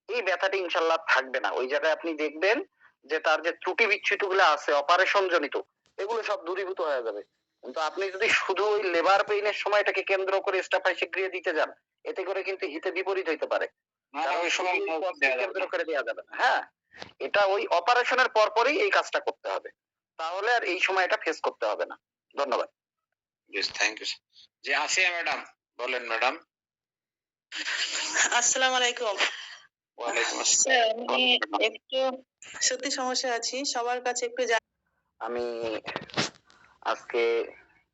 S8: এই ব্যথাটা ইনশাল্লাহ থাকবে না। ওই জায়গায় আপনি দেখবেন যে তার যে ত্রুটি বিচ্যুতি গুলো আছে অপারেশন জনিত, এগুলো সব দূরীভূত হয়ে যাবে। কিন্তু আপনি যদি শুধু ওই লেবার পেইনের সময়টাকে কেন্দ্র করে এস্টাফাইসিক্রিয়া দিতে যান, এতে করে কিন্তু হিতে বিপরীত হইতে পারে।
S2: ওই সময়
S8: কেন্দ্র করে দেওয়া যাবে না। হ্যাঁ, এটা ওই অপারেশনের পরপরই এই কাজটা করতে হবে, তাহলে আর এই সময়টা ফেস করতে হবে না। ধন্যবাদ।
S2: Thank you. জি আসিয়া ম্যাডাম, বলেন ম্যাডাম।
S9: আসসালামু আলাইকুম।
S2: ওয়ালাইকুম
S9: স্যার,
S2: আসসালাম।
S9: আমি একটু সত্যি সমস্যা আছি, সবার কাছে একটু
S8: আমি আজকে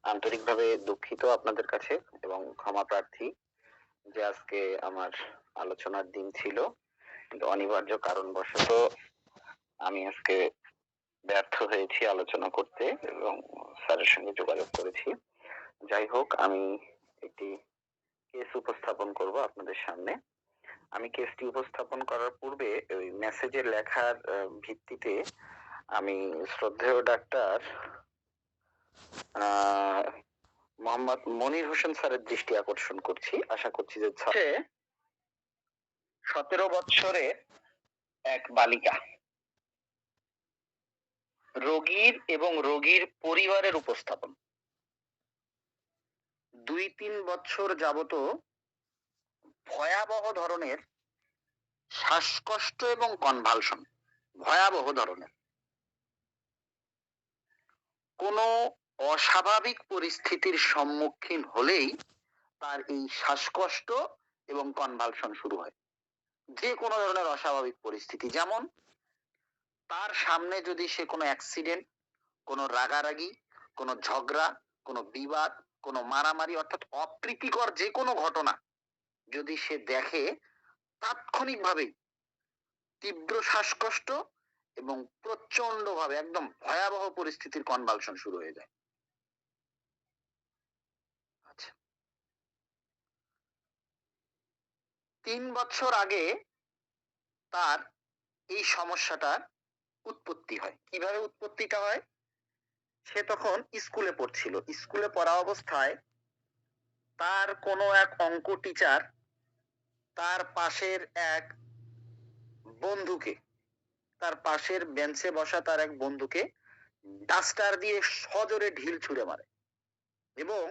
S8: আন্তরিকভাবে দুঃখিত আপনাদের কাছে এবং ক্ষমা প্রার্থী যে আজকে আমার আলোচনার দিন ছিল, কিন্তু অনিবার্য কারণবশত আমি আজকে ব্যর্থ হয়েছি আলোচনা করতে এবং স্যারের সঙ্গে যোগাযোগ করেছি। যাই হোক, আমি একটি কেস উপস্থাপন করব আপনাদের সামনে। আমি কেসটি উপস্থাপন করার পূর্বে ওই মেসেজের লেখার ভিত্তিতে আমি শ্রদ্ধেয় ডাক্তার মোহাম্মদ মনির হোসেন স্যারের দৃষ্টি আকর্ষণ করছি। আশা করছি যে 17 বছরের এক বালিকা রোগীর এবং রোগীর পরিবারের উপস্থাপন। 2-3 বছর যাবত ভয়াবহ ধরনের শ্বাসকষ্ট এবং কনভালশন, ভয়াবহ ধরনের কোনো অস্বাভাবিক পরিস্থিতির সম্মুখীন হলেই তার এই শ্বাসকষ্ট এবং কনভালশন শুরু হয়। যে কোনো ধরনের অস্বাভাবিক পরিস্থিতি, যেমন তার সামনে যদি সে কোনো অ্যাক্সিডেন্ট, কোনো রাগারাগি, কোনো ঝগড়া, কোনো বিবাদ, কোনো মারামারি অর্থাৎ অপ্রীতিকর যে কোনো ঘটনা যদি সে দেখে, তাৎক্ষণিকভাবেই তীব্র শ্বাসকষ্ট এবং প্রচন্ড ভাবে একদম ভয়াবহ পরিস্থিতির কনভালশন শুরু হয়ে যায়। আচ্ছা, 3 বছর আগে তার এই সমস্যাটার উৎপত্তি হয়। কিভাবে উৎপত্তিটা হয়? সে তখন স্কুলে পড়ছিল। স্কুলে পড়া অবস্থায় তার কোনো এক অঙ্ক টিচার তার পাশের এক বন্ধুকে, তার পাশের বেঞ্চে বসা তার এক বন্ধুকে ডাস্টার দিয়ে সজোরে ঢিল ছুঁড়ে মারে এবং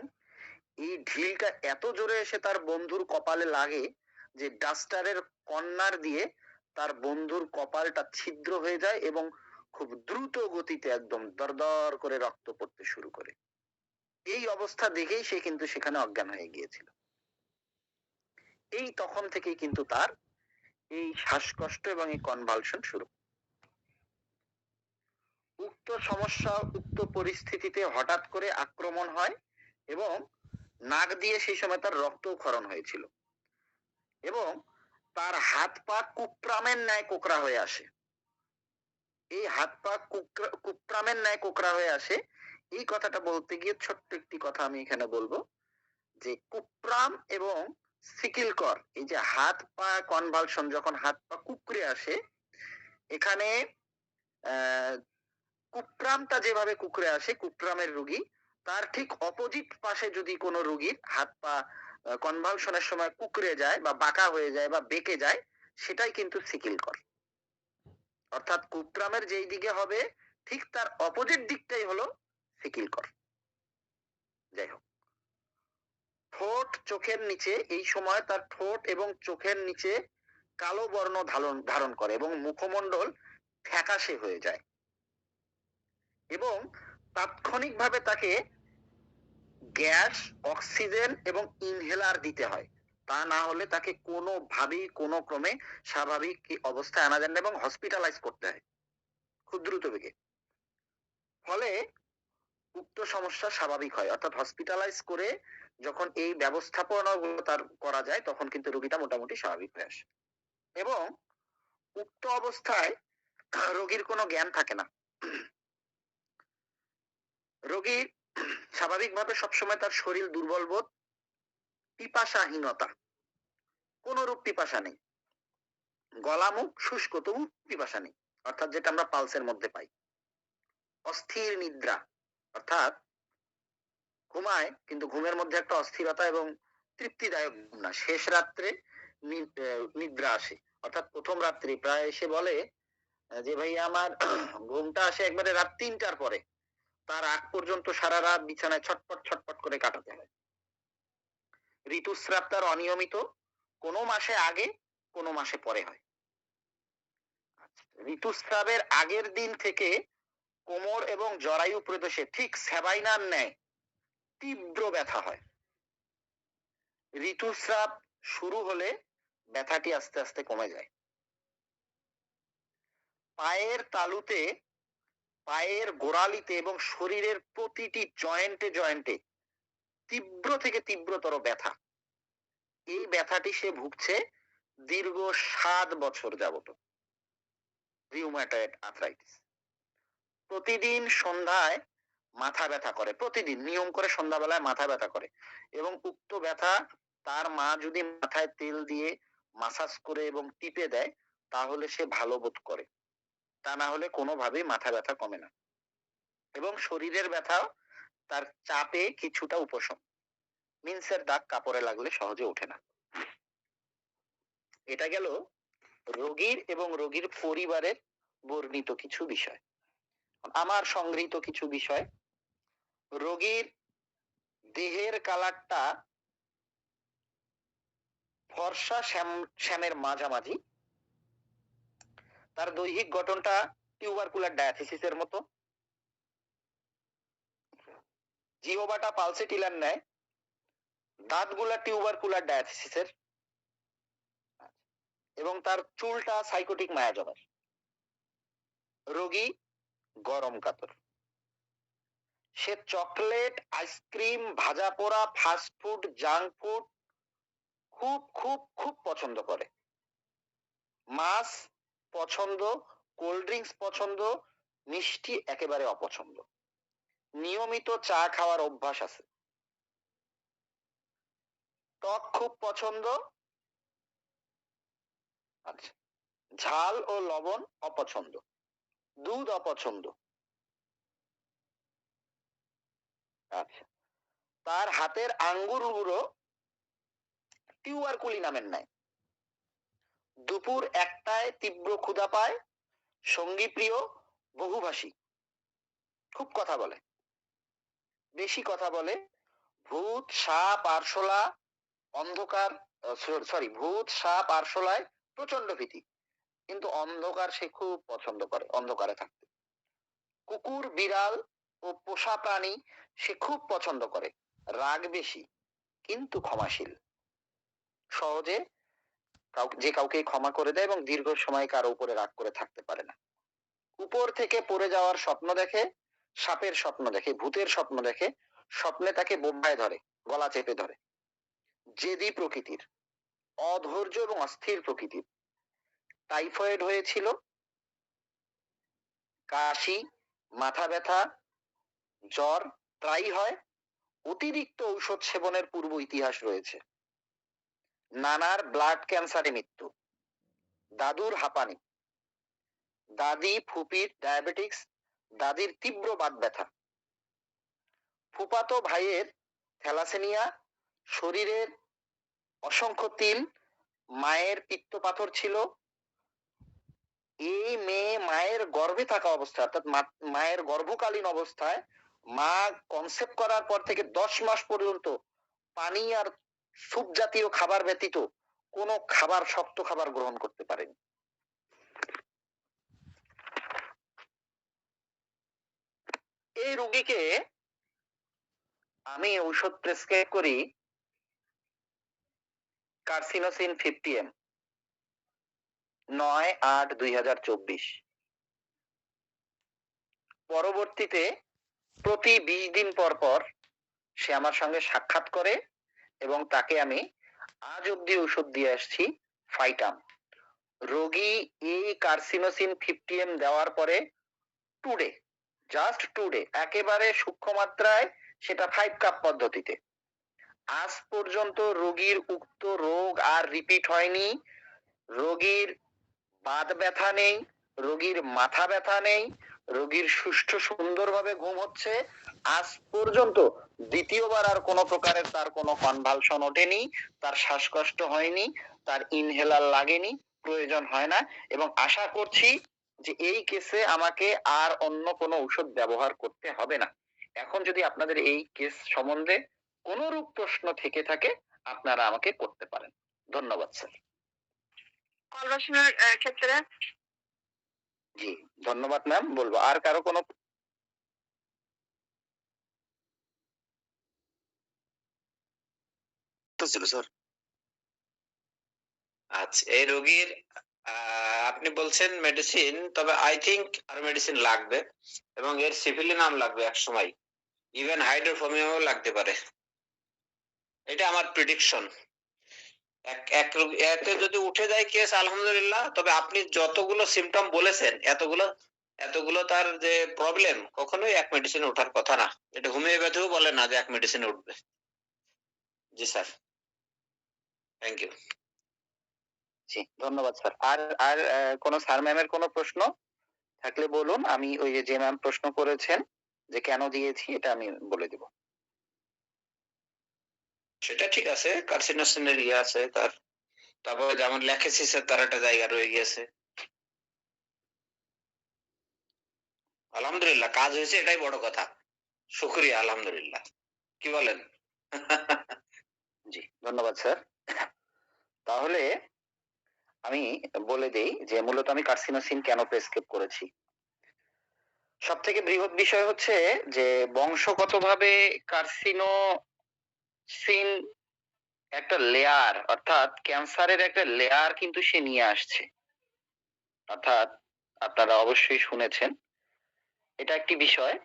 S8: এই ঢিলটা এত জোরে এসে তার বন্ধুর কপালে লাগে যে ডাস্টারের কর্নার দিয়ে তার বন্ধুর কপালটা ছিদ্র হয়ে যায় এবং খুব দ্রুত গতিতে একদম দরদর করে রক্ত পড়তে শুরু করে। এই অবস্থা দেখেই সে কিন্তু সেখানে অজ্ঞান হয়ে গিয়েছিল। এই তখন থেকেই কিন্তু তার এই শ্বাসকষ্ট এবং এই কনভালশন শুরু। উক্ত সমস্যা, উক্ত পরিস্থিতিতে হঠাৎ করে আক্রমণ হয় এবং নাক দিয়ে সেই সময় তার রক্তক্ষরণ হয়েছিল এবং তার হাত পা কুকরামের ন্যায় কোকড়া হয়ে আসে
S10: এই হাত পা কুকরামের ন্যায় কোকড়া হয়ে আসে। এই কথাটা বলতে গিয়ে ছোট্ট একটি কথা আমি এখানে বলবো, যে কুপ্রাম এবং সিকিলকর, এই যে হাত পা কনভালশন, যখন হাত পা কুকড়ে আসে, এখানে কুপ্রামটা যেভাবে কুকড়ে আসে, কুপ্রামের রোগী, তার ঠিক অপোজিট পাশে যদি কোনো রোগীর হাত পা কনভালশনের সময় কুকড়ে যায় বা বাঁকা হয়ে যায় বা বেঁকে যায়, সেটাই কিন্তু সিকিলকর। অর্থাৎ কুপ্রামের যেই দিকে হবে ঠিক তার অপোজিট দিকটাই হলো সিকিলকর। যাই হোক, ঠোঁট চোখের নিচে, এই সময় তার ঠোঁট এবং চোখের নিচে কালো বর্ণ ধারণ করে এবং মুখমণ্ডল ফ্যাকাশে হয়ে যায় এবং তাৎক্ষণিকভাবে তাকে গ্যাস, অক্সিজেন এবং ইনহেলার দিতে হয়। তা না হলে তাকে কোনোভাবেই কোনো ক্রমে স্বাভাবিক অবস্থায় আনা যায় না এবং হসপিটালাইজ করতে হয় খুব দ্রুত বেগে। ফলে উক্ত সমস্যা স্বাভাবিক হয়, অর্থাৎ হসপিটালাইজ করে যখন এই ব্যবস্থাপনাগুলো তার করা যায় তখন কিন্তু রোগীটা মোটামুটি স্বাভাবিক হয়ে আসে এবং উক্ত অবস্থায় রোগীর কোনো জ্ঞান থাকে না। রোগীর স্বাভাবিকভাবে সবসময় তার শরীর দুর্বল বোধ, পিপাসাহীনতা, কোন রূপ পিপাসা নেই, গলা মুখ শুষ্ক তবু পিপাসা নেই, অর্থাৎ যেটা আমরা পালসের মধ্যে পাই। অস্থির নিদ্রা, অর্থাৎ ঘুমায় কিন্তু ঘুমের মধ্যে একটা অস্থিরতা এবং তৃপ্তিদায়ক ঘুম না, শেষ রাত্রে নিদ্রা আসে, অর্থাৎ প্রথম রাত্রি প্রায় এসে বলে যে ভাই আমার ঘুমটা আসে একবারে রাত 3টার পরে, তার আগ পর্যন্ত সারা রাত বিছানায় ছটপট ছটপট করে কাটাতে হয়। ঋতুস্রাব তার অনিয়মিত, কোনো মাসে আগে কোনো মাসে পরে হয়। ঋতুস্রাবের আগের দিন থেকে কোমর এবং জরায়ু প্রদেশে ঠিক সেবাইনার ন্যায় তীব্র ব্যথা হয়। ঋতুস্রাব শুরু হলে ব্যথাটি আস্তে আস্তে কমে যায়। পায়ের তালুতে, পায়ের গোড়ালিতে এবং শরীরের প্রতিটি জয়েন্টে জয়েন্টে তীব্র থেকে তীব্রতর ব্যথা। এই ব্যথাটি সে ভুগছে দীর্ঘ 7 বছর যাবত। Rheumatoid arthritis. প্রতিদিন সন্ধ্যায় মাথা ব্যথা করে, প্রতিদিন নিয়ম করে সন্ধ্যাবেলায় মাথা ব্যথা করে এবং উক্ত ব্যথা তার মা যদি মাথায় তেল দিয়ে মাসাজ করে এবং টিপে দেয় তাহলে সে ভালো বোধ করে, তা না হলে কোনোভাবেই মাথা ব্যথা কমে না এবং শরীরের ব্যথাও তার চাপে কিছুটা উপশম। মিন্সের দাগ কাপড়ে লাগলে সহজে ওঠে না। এটা গেল রোগীর এবং রোগীর পরিবারের বর্ণিত কিছু বিষয়। আমার সংগৃহীত কিছু বিষয়, রোগীর দেহের কালারটা ফর্সা শ্যামের মাঝামাঝি, তার দৈহিক গঠনটা টিউবারকুলার ডায়াথিসিসের মতো, জিহ্বাটা পালসেটিলার ন্যায়, দাঁতগুলা টিউবারকুলার ডায়াথিসিসের এবং তার চুলটা সাইকোটিক মায়াজমের। রোগী গরম কাতর, সে চকলেট, আইসক্রিম, ভাজা পোড়া, ফাস্ট ফুড, জাঙ্ক ফুড খুব খুব খুব পছন্দ করে। মাছ পছন্দ, কোল্ড ড্রিঙ্কস পছন্দ, মিষ্টি একেবারে অপছন্দ। নিয়মিত চা খাওয়ার অভ্যাস আছে। টক খুব পছন্দ, আচ্ছা, ঝাল ও লবণ অপছন্দ, দুধ অপছন্দ। আচ্ছা, তার হাতের আঙ্গুরগুলো টিউবারকুলি নামের নাই। দুপুর 1টায় তীব্র ক্ষুধা পায়, সঙ্গী প্রিয়, বহুভাষী, খুব কথা বলে, বেশি কথা বলে, ভূত সাপ আরশোলা অন্ধকার, ভূত সাপ আরশোলায় প্রচন্ড ভীতি, কিন্তু অন্ধকার সে খুব পছন্দ করে, অন্ধকারে থাকতে। কুকুর, বিড়াল ও পোষা প্রাণী সে খুব পছন্দ করে, রাগ বেশি কিন্তু ক্ষমাশীল, সহজে যে কাউকে ক্ষমা করে দেয় এবং দীর্ঘ সময় কারো উপরে রাগ করে থাকতে পারে না। উপর থেকে পড়ে যাওয়ার স্বপ্ন দেখে, সাপের স্বপ্ন দেখে, ভূতের স্বপ্ন দেখে, স্বপ্নে তাকে বোম্বায় ধরে, গলা চেপে ধরে। জেদি প্রকৃতির, অধৈর্য এবং অস্থির প্রকৃতির। টাইফয়েড হয়েছিল, কাশি, মাথা ব্যথা, জ্বর প্রায়ই হয়। অতিরিক্ত ঔষধ সেবনের পূর্ব ইতিহাস রয়েছে। নানার ব্লাড ক্যান্সারে মৃত্যু, দাদুর হাঁপানি, দাদি ফুপির ডায়াবেটিক্স, দাদির তীব্র বাত ব্যথা, ফুপাতো ভাইয়ের থ্যালাসেমিয়া, শরীরের অসংখ্য তিল, মায়ের পিত্তপাথর ছিল। এই মেয়ে মায়ের গর্ভে থাকা অবস্থায় অর্থাৎ মায়ের গর্ভকালীন অবস্থায় মা কনসেপ্ট করার পর থেকে 10 মাস পর্যন্ত পানি আর স্যুপ জাতীয় খাবার ব্যতীত কোনো খাবার, শক্ত খাবার গ্রহণ করতে পারেনি। এই রোগীকে আমি ঔষধ প্রেসক্রাইব করি কার্সিনোসিন 50 mg 9/8/2024। পরবর্তীতে প্রতি 20 দিন পর পর সে আমার সঙ্গে সাক্ষাৎ করে এবং তাকে আমি আজ অব্দি ওষুধ দিয়ে আসছি ফাইটাম। রোগী এই কার্সিনোসিন 50 mg দেওয়ার পরে টুডে, জাস্ট টুডে, একেবারে সূক্ষ্ম মাত্রায় সেটা 5 কাপ পদ্ধতিতে, আজ পর্যন্ত রোগীর উক্ত রোগ আর রিপিট হয়নি। রোগীর বাত ব্যথা নেই, রোগীর মাথা ব্যথা নেই, রোগীর সুষ্ঠু সুন্দরভাবে ঘুম হচ্ছে। আজ পর্যন্ত দ্বিতীয়বার আর কোনো প্রকারের তার কোনো কনভালশন ওঠেনি, তার শ্বাসকষ্ট হয়নি, তার ইনহেলার লাগেনি, প্রয়োজন হয় না। এবং আশা করছি যে এই কেসে আমাকে আর অন্য কোনো ঔষধ ব্যবহার করতে হবে না। এখন যদি আপনাদের এই কেস সম্বন্ধে কোনো রূপ প্রশ্ন থেকে থাকে আপনারা আমাকে করতে পারেন। ধন্যবাদ স্যার।
S1: কলবাসনের ক্ষেত্রে
S10: জি ধন্যবাদ ম্যাম। বলবো আর কারো কোনো
S2: ছিল স্যার? আচ্ছা, এই রোগীর আপনি বলছেন মেডিসিন, তবে আই থিংক আর মেডিসিন লাগবে এবং এর সিফিলিনাম লাগবে এক সময়, ইভেন হাইড্রোফোমিয়াও লাগতে পারে, এটা আমার প্রেডিকশন। এতে যদি উঠে যায় কেস আলহামদুলিল্লাহ, তবে আপনি যতগুলো সিমটম বলেছেন এতগুলো তার যে প্রবলেম, কখনোই এক মেডিসিনে ওঠার কথা না। এটা হোমিওপ্যাথিও বলে না যে এক মেডিসিনে উঠবে। জি স্যার, থ্যাংক ইউ।
S10: জি ধন্যবাদ স্যার। আর আর কোন স্যার ম্যামের কোনো প্রশ্ন থাকলে বলুন, আমি ওই যে ম্যাম প্রশ্ন করেছেন যে কেন দিয়েছি এটা আমি বলে দেব।
S2: সেটা ঠিক আছে, কার্সিনোসিনের ইয়ে আছে তার, তারপরে যেমন ল্যাকেসিসের তার একটা জায়গা রয়ে গিয়েছে। আলহামদুলিল্লাহ কাজ হয়েছে, এটাই বড় কথা। শুকরিয়া, আলহামদুলিল্লাহ। কি বলেন?
S10: জি ধন্যবাদ স্যার। তাহলে আমি বলে দেই যে মূলত আমি কার্সিনোসিন কেন প্রেসক্রাইব করেছি। সব থেকে বৃহৎ বিষয় হচ্ছে যে বংশগতভাবে কার্সিনোসিন একটা লেয়ার, অর্থাৎ ক্যান্সারের একটা লেয়ার কিন্তু সে নিয়ে আসছে। অর্থাৎ আপনারা অবশ্যই শুনেছেন, এটা একটি বিষয়।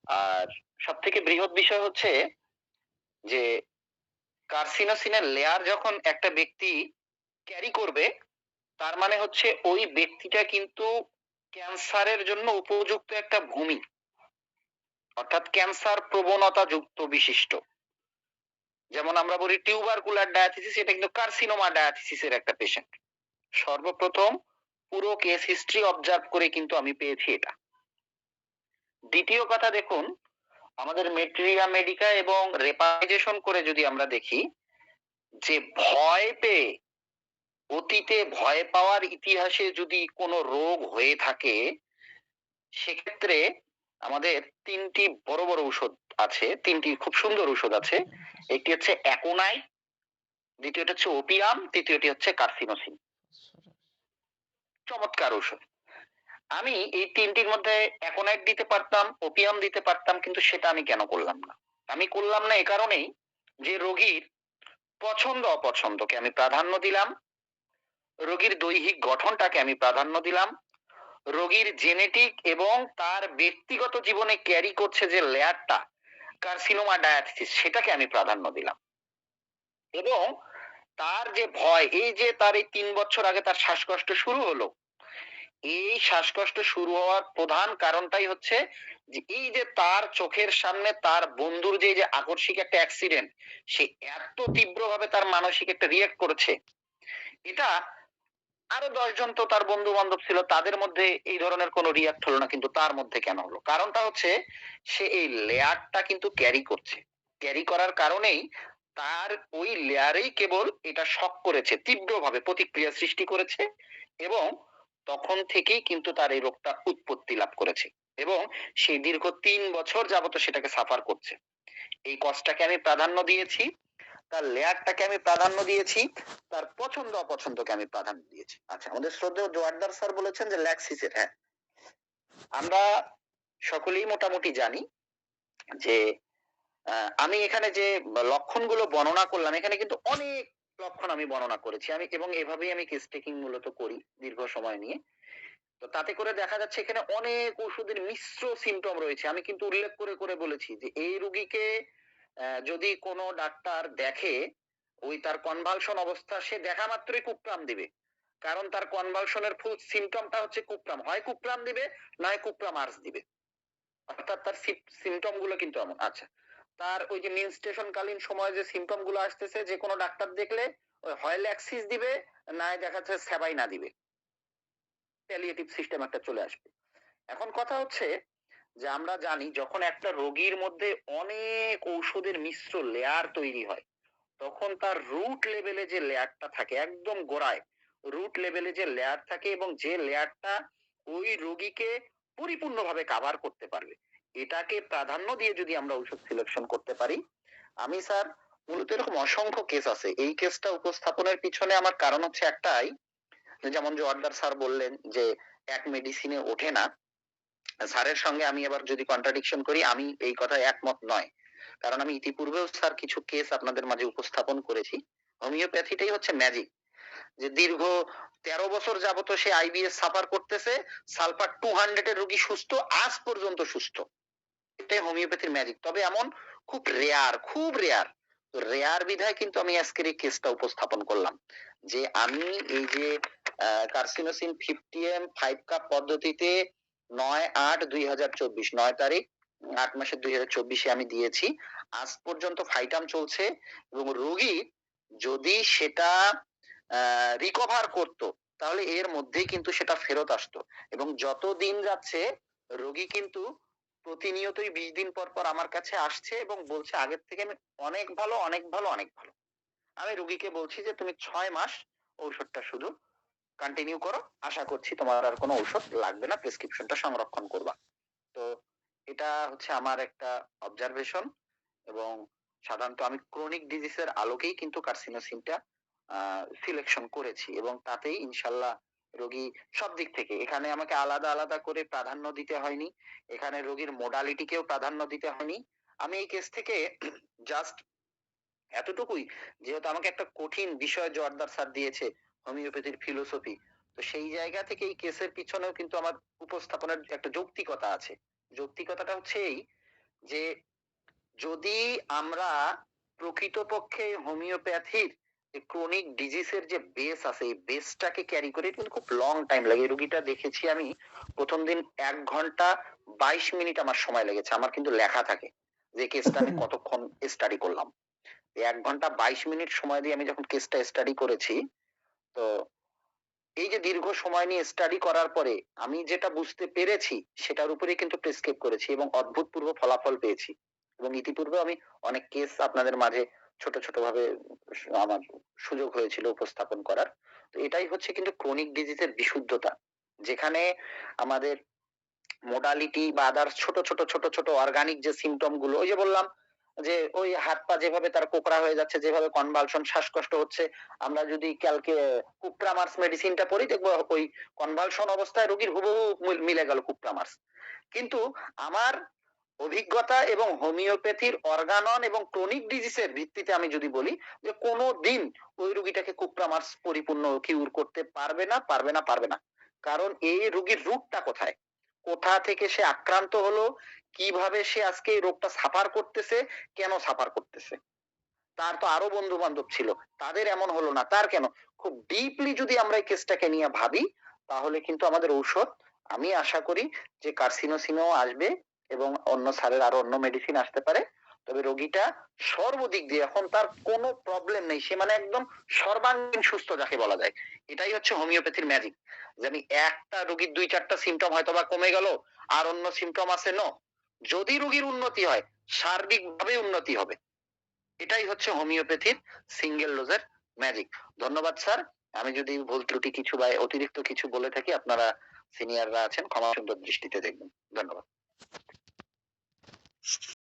S10: আর সব থেকে বৃহৎ বিষয় হচ্ছে যে কার্সিনোসিনের লেয়ার যখন একটা ব্যক্তি ক্যারি করবে, তার মানে হচ্ছে ওই ব্যক্তিটা কিন্তু ক্যান্সারের জন্য উপযুক্ত একটা ভূমি, অর্থাৎ ক্যান্সার প্রবণতা যুক্ত বিশিষ্ট। যেমন আমরা বলি টিউবারকুলার ডায়াথিসিস, এটা কিন্তু কার্সিনোমা ডায়াথিসিসের একটা পেশেন্ট। সর্বপ্রথম পুরো কেস হিস্ট্রি অবজার্ভ করে কিন্তু আমি পেয়েছি এটা। দ্বিতীয় কথা দেখুন, আমাদের মেট্রিয়া মেডিকা এবং রেপাইজেশন করে যদি আমরা দেখি যে ভয় পেয়ে, অতীতে ভয় পাওয়ার ইতিহাসে যদি কোনো রোগ হয়ে থাকে, সেক্ষেত্রে আমাদের তিনটি বড় বড় ঔষধ আছে, তিনটি খুব সুন্দর ঔষধ আছে। একটি হচ্ছে অ্যাকোনাইট, দ্বিতীয়টি হচ্ছে ওপিয়াম, তৃতীয়টি হচ্ছে কার্সিনোসিন। চমৎকার ঔষধ। আমি এই তিনটির মধ্যে অ্যাকোনাইট দিতে পারতাম, ওপিয়াম দিতে পারতাম, কিন্তু সেটা আমি কেন করলাম না? আমি করলাম না এ কারণেই যে রোগীর পছন্দ অপছন্দকে আমি প্রাধান্য দিলাম, রোগীর দৈহিক গঠনটাকে আমি প্রাধান্য দিলাম, রোগীর জেনেটিক এবং তার ব্যক্তিগত জীবনে ক্যারি করছে যে লেয়ারটা কার্সিনোমা ডায়াথিসিস, সেটাকে আমি প্রাধান্য দিলাম। এবং তার যে ভয়, এই যে তার এই 3 বছর আগে তার শ্বাসকষ্ট শুরু হলো, এই শ্বাসকষ্ট শুরু হওয়ার প্রধান কারণটাই হচ্ছে যে এই যে তার চোখের সামনে তার বন্ধুর যে আকস্মিক একটা অ্যাক্সিডেন্ট, সে এত তীব্রভাবে তার মানসিক একটা রিয়েক্ট করেছে। এটা আরো 10 জন তো তার বন্ধু বান্ধব ছিল, তাদের মধ্যে এই ধরনের কোনো রিয়াক্ট হলো না, কিন্তু তার মধ্যে কেন হলো? কারণটা হচ্ছে সে এই লেয়ারটা কিন্তু ক্যারি করছে। ক্যারি করার কারণেই তার ওই লেয়ারেই কেবল এটা শক করেছে, তীব্রভাবে প্রতিক্রিয়া সৃষ্টি করেছে, এবং তখন থেকেই কিন্তু তার এই রোগটা উৎপত্তি লাভ করেছে, এবং সে দীর্ঘ 3 বছর যাবত সেটাকে সাফার করছে। এই কজটাকে আমি প্রাধান্য দিয়েছি, তার লেয়ারটাকে আমি প্রাধান্য দিয়েছি, তার পছন্দ অপছন্দকে আমি প্রাধান্য দিয়েছি। আচ্ছা, আমাদের শ্রদ্ধেয় জোয়ারদার স্যার বলেছেন যে ল্যাক্সিসের, হ্যাঁ আমরা সকলেই মোটামুটি জানি যে আমি এখানে যে লক্ষণগুলো বর্ণনা করলাম, এখানে কিন্তু অনেক লক্ষণ আমি বর্ণনা করেছি আমি, এবং এভাবেই আমি কেস টেকিং মূলত করি দীর্ঘ সময় নিয়ে। তো তাতে করে দেখা যাচ্ছে এখানে অনেক ওষুধের মিশ্র সিমটম রয়েছে। আমি কিন্তু উল্লেখ করে করে বলেছি যে এই রোগীকে যদি কোনো ডাক্তার দেখে, ওই তার কনভালশন অবস্থা, সে দেখা মাত্রই কুপ্রাম দিবে, কারণ তার কনভালশনের ফুল সিমটমটা হচ্ছে কুপ্রাম, হয় কুপ্রাম দিবে নয় কুপ্রাম আর্স দিবে, অর্থাৎ তার সিমটম গুলো কিন্তু এমন। আচ্ছা, তার ওই যে মেনস্ট্রুয়েশন কালীন সময় যে সিমটম গুলো আসতেছে, যে কোনো ডাক্তার দেখলে ওই হয় ল্যাক্সিস দিবে, নয় দেখা যাচ্ছে সেবাইনা দিবে, প্যালিয়েটিভ সিস্টেম একটা চলে আসবে। এখন কথা হচ্ছে যে আমরা জানি যখন একটা রোগীর মধ্যে অনেক ঔষধের মিশ্র লেয়ার তৈরি হয়, তখন তার রুট লেভেলে যে লেয়ারটা থাকে, একদম গোড়ায় রুট লেভেলে যে লেয়ার থাকে, এবং যে লেয়ারটা ওই রোগীকে পরিপূর্ণভাবে কাভার করতে পারবে, এটাকে প্রাধান্য দিয়ে যদি আমরা ঔষধ সিলেকশন করতে পারি। আমি স্যার মূলত এরকম অসংখ্য কেস আছে, এই কেসটা উপস্থাপনের পিছনে আমার কারণ হচ্ছে একটাই, যেমন জোয়ারদার স্যার বললেন যে এক মেডিসিনে ওঠে না, স্যারের সঙ্গে আমি আবার যদি কন্ট্রাডিকশন করি, আমি এই কথায় একমত নয়, কারণ আমি ইতিপূর্বেও স্যার কিছু কেস আপনাদের মাঝে উপস্থাপন করেছি। হোমিওপ্যাথিটাই হচ্ছে ম্যাজিক, যে দীর্ঘ 13 বছর যাবত সে আইবিএস সাফার করতেছে, সালফার 200 এর রোগী সুস্থ, আজ পর্যন্ত সুস্থ, এটাই হোমিওপ্যাথির ম্যাজিক। তবে এমন খুব রেয়ার, খুব রেয়ার, তো রেয়ার বিধায় কিন্তু আমি আজকের এই কেসটা উপস্থাপন করলাম, যে আমি এই যে কার্সিনোসিন 50 5 কাপ পদ্ধতিতে 9/8/2024 9 তারিখ 8 মাসের 2024 আমি দিয়েছি, আজ পর্যন্ত ফাইটাম চলছে, এবং রোগী যদি সেটা রিকভার করতো তাহলে এর মধ্যেই কিন্তু সেটা ফেরত আসতো, এবং যত দিন যাচ্ছে রোগী কিন্তু প্রতিনিয়তই 20 দিন পর পর আমার কাছে আসছে এবং বলছে আগের থেকে আমি অনেক ভালো, অনেক ভালো, অনেক ভালো। আমি রোগীকে বলছি যে তুমি 6 মাস ঔষধটা শুধু কন্টিনিউ করো, আশা করছি তোমার আর কোনো ঔষধ লাগবে না, প্রেসক্রিপশনটা সংরক্ষণ করবা। তো এটা হচ্ছে আমার একটা অবজারভেশন, এবং সাধারণত আমি ক্রনিক ডিজিজের আলোকেই কিন্তু কার্সিনোসিনটা সিলেকশন করেছি, এবং তাতেই ইনশাল্লাহ রোগী সব দিক থেকে, এখানে আমাকে আলাদা আলাদা করে প্রাধান্য দিতে হয়নি, এখানে রোগীর মোডালিটিকেও প্রাধান্য দিতে হয়নি। আমি এই কেস থেকে জাস্ট এতটুকুই, যেহেতু আমাকে একটা কঠিন বিষয় জোয়ারদার স্যার দিয়েছে, হোমিওপ্যাথির ফিলোসফি, তো সেই জায়গা থেকে এই কেসের পিছনেও কিন্তু আমার উপস্থাপনের একটা যৌক্তিকতা আছে। যৌক্তিকতাটা হচ্ছে এই যে যদি আমরা প্রকৃতপক্ষে হোমিওপ্যাথির ক্রনিক ডিজিজের যে বেস আছে, এই বেসটাকে ক্যারি করে, কিন্তু খুব লং টাইম লাগে। রোগীটা দেখেছি আমি প্রথম দিন 1 ঘন্টা 22 মিনিট আমার সময় লেগেছে, আমার কিন্তু লেখা থাকে যে কেসটা আমি কতক্ষণ স্টাডি করলাম। 1 ঘন্টা 22 মিনিট সময় দিয়ে আমি যখন কেসটা স্টাডি করেছি, তো এই যে দীর্ঘ সময় নিয়ে স্টাডি করার পরে আমি যেটা বুঝতে পেরেছি সেটার উপরে কিন্তু প্রেসক্রাইব করেছি, এবং অদ্ভুতপূর্ব ফলাফল পেয়েছি। এবং ইতিপূর্বে আমি অনেক কেস আপনাদের মাঝে ছোট ছোট ভাবে আমার সুযোগ হয়েছিল উপস্থাপন করার। তো এটাই হচ্ছে কিন্তু ক্রনিক ডিজিজের বিশুদ্ধতা, যেখানে আমাদের মোডালিটি বা আদার ছোট ছোট ছোট ছোট অর্গানিক যে সিমটম গুলো, ওই যে বললাম যে ওই হাত পা যেভাবে তার কোকড়া হয়ে যাচ্ছে, যেভাবে কনভালশন, শ্বাসকষ্ট হচ্ছে, আমরা যদি কালকে কুপ্রামার্স মেডিসিনটা পড়ি দেখবো ওই কনভালশন অবস্থায় রোগীর হুবহু মিলে গেল কুপ্রামার্স। কিন্তু আমার অভিজ্ঞতা এবং হোমিওপ্যাথির অর্গানন এবং ক্রনিক ডিজিজের ভিত্তিতে আমি যদি বলি যে কোনো দিন ওই রোগীটাকে কুপ্রামার্স পরিপূর্ণ কিউর করতে পারবে না, পারবে না, পারবে না। কারণ এই রোগীর রুটটা কোথায়, কোথা থেকে সে আক্রান্ত হলো, কিভাবে সে আজকে এই রোগটা সাফার করতেছে, কেন সাফার করতেছে, তার তো আরো বন্ধু বান্ধব ছিল, তাদের এমন হলো না, তার কেন। খুব ডিপলি যদি আমরা এই কেসটাকে নিয়ে ভাবি, তাহলে কিন্তু আমাদের ঔষধ, আমি আশা করি যে কার্সিনোসিনও আসবে এবং অন্য স্যারের আরো অন্য মেডিসিন আসতে পারে, তবে রোগীটা সর্বদিক দিয়ে এখন তার কোনো প্রবলেম নেই, সে মানে একদম সর্বাঙ্গীন সুস্থ যাকে বলা যায়। এটাই হচ্ছে হোমিওপ্যাথির ম্যাজিক, যে আমি একটা রোগীর 2-4টা সিমটম হয়তো বা কমে গেল আর অন্য সিমটম আছে, যদি রোগীর উন্নতি হয় সার্বিকভাবে উন্নতি হবে। এটাই হচ্ছে হোমিওপ্যাথির সিঙ্গেল ডোজের ম্যাজিক। ধন্যবাদ স্যার, আমি যদি ভুল ত্রুটি কিছু বা অতিরিক্ত কিছু বলে থাকি আপনারা সিনিয়ররা আছেন, ক্ষমা সুন্দর দৃষ্টিতে দেখবেন। ধন্যবাদ।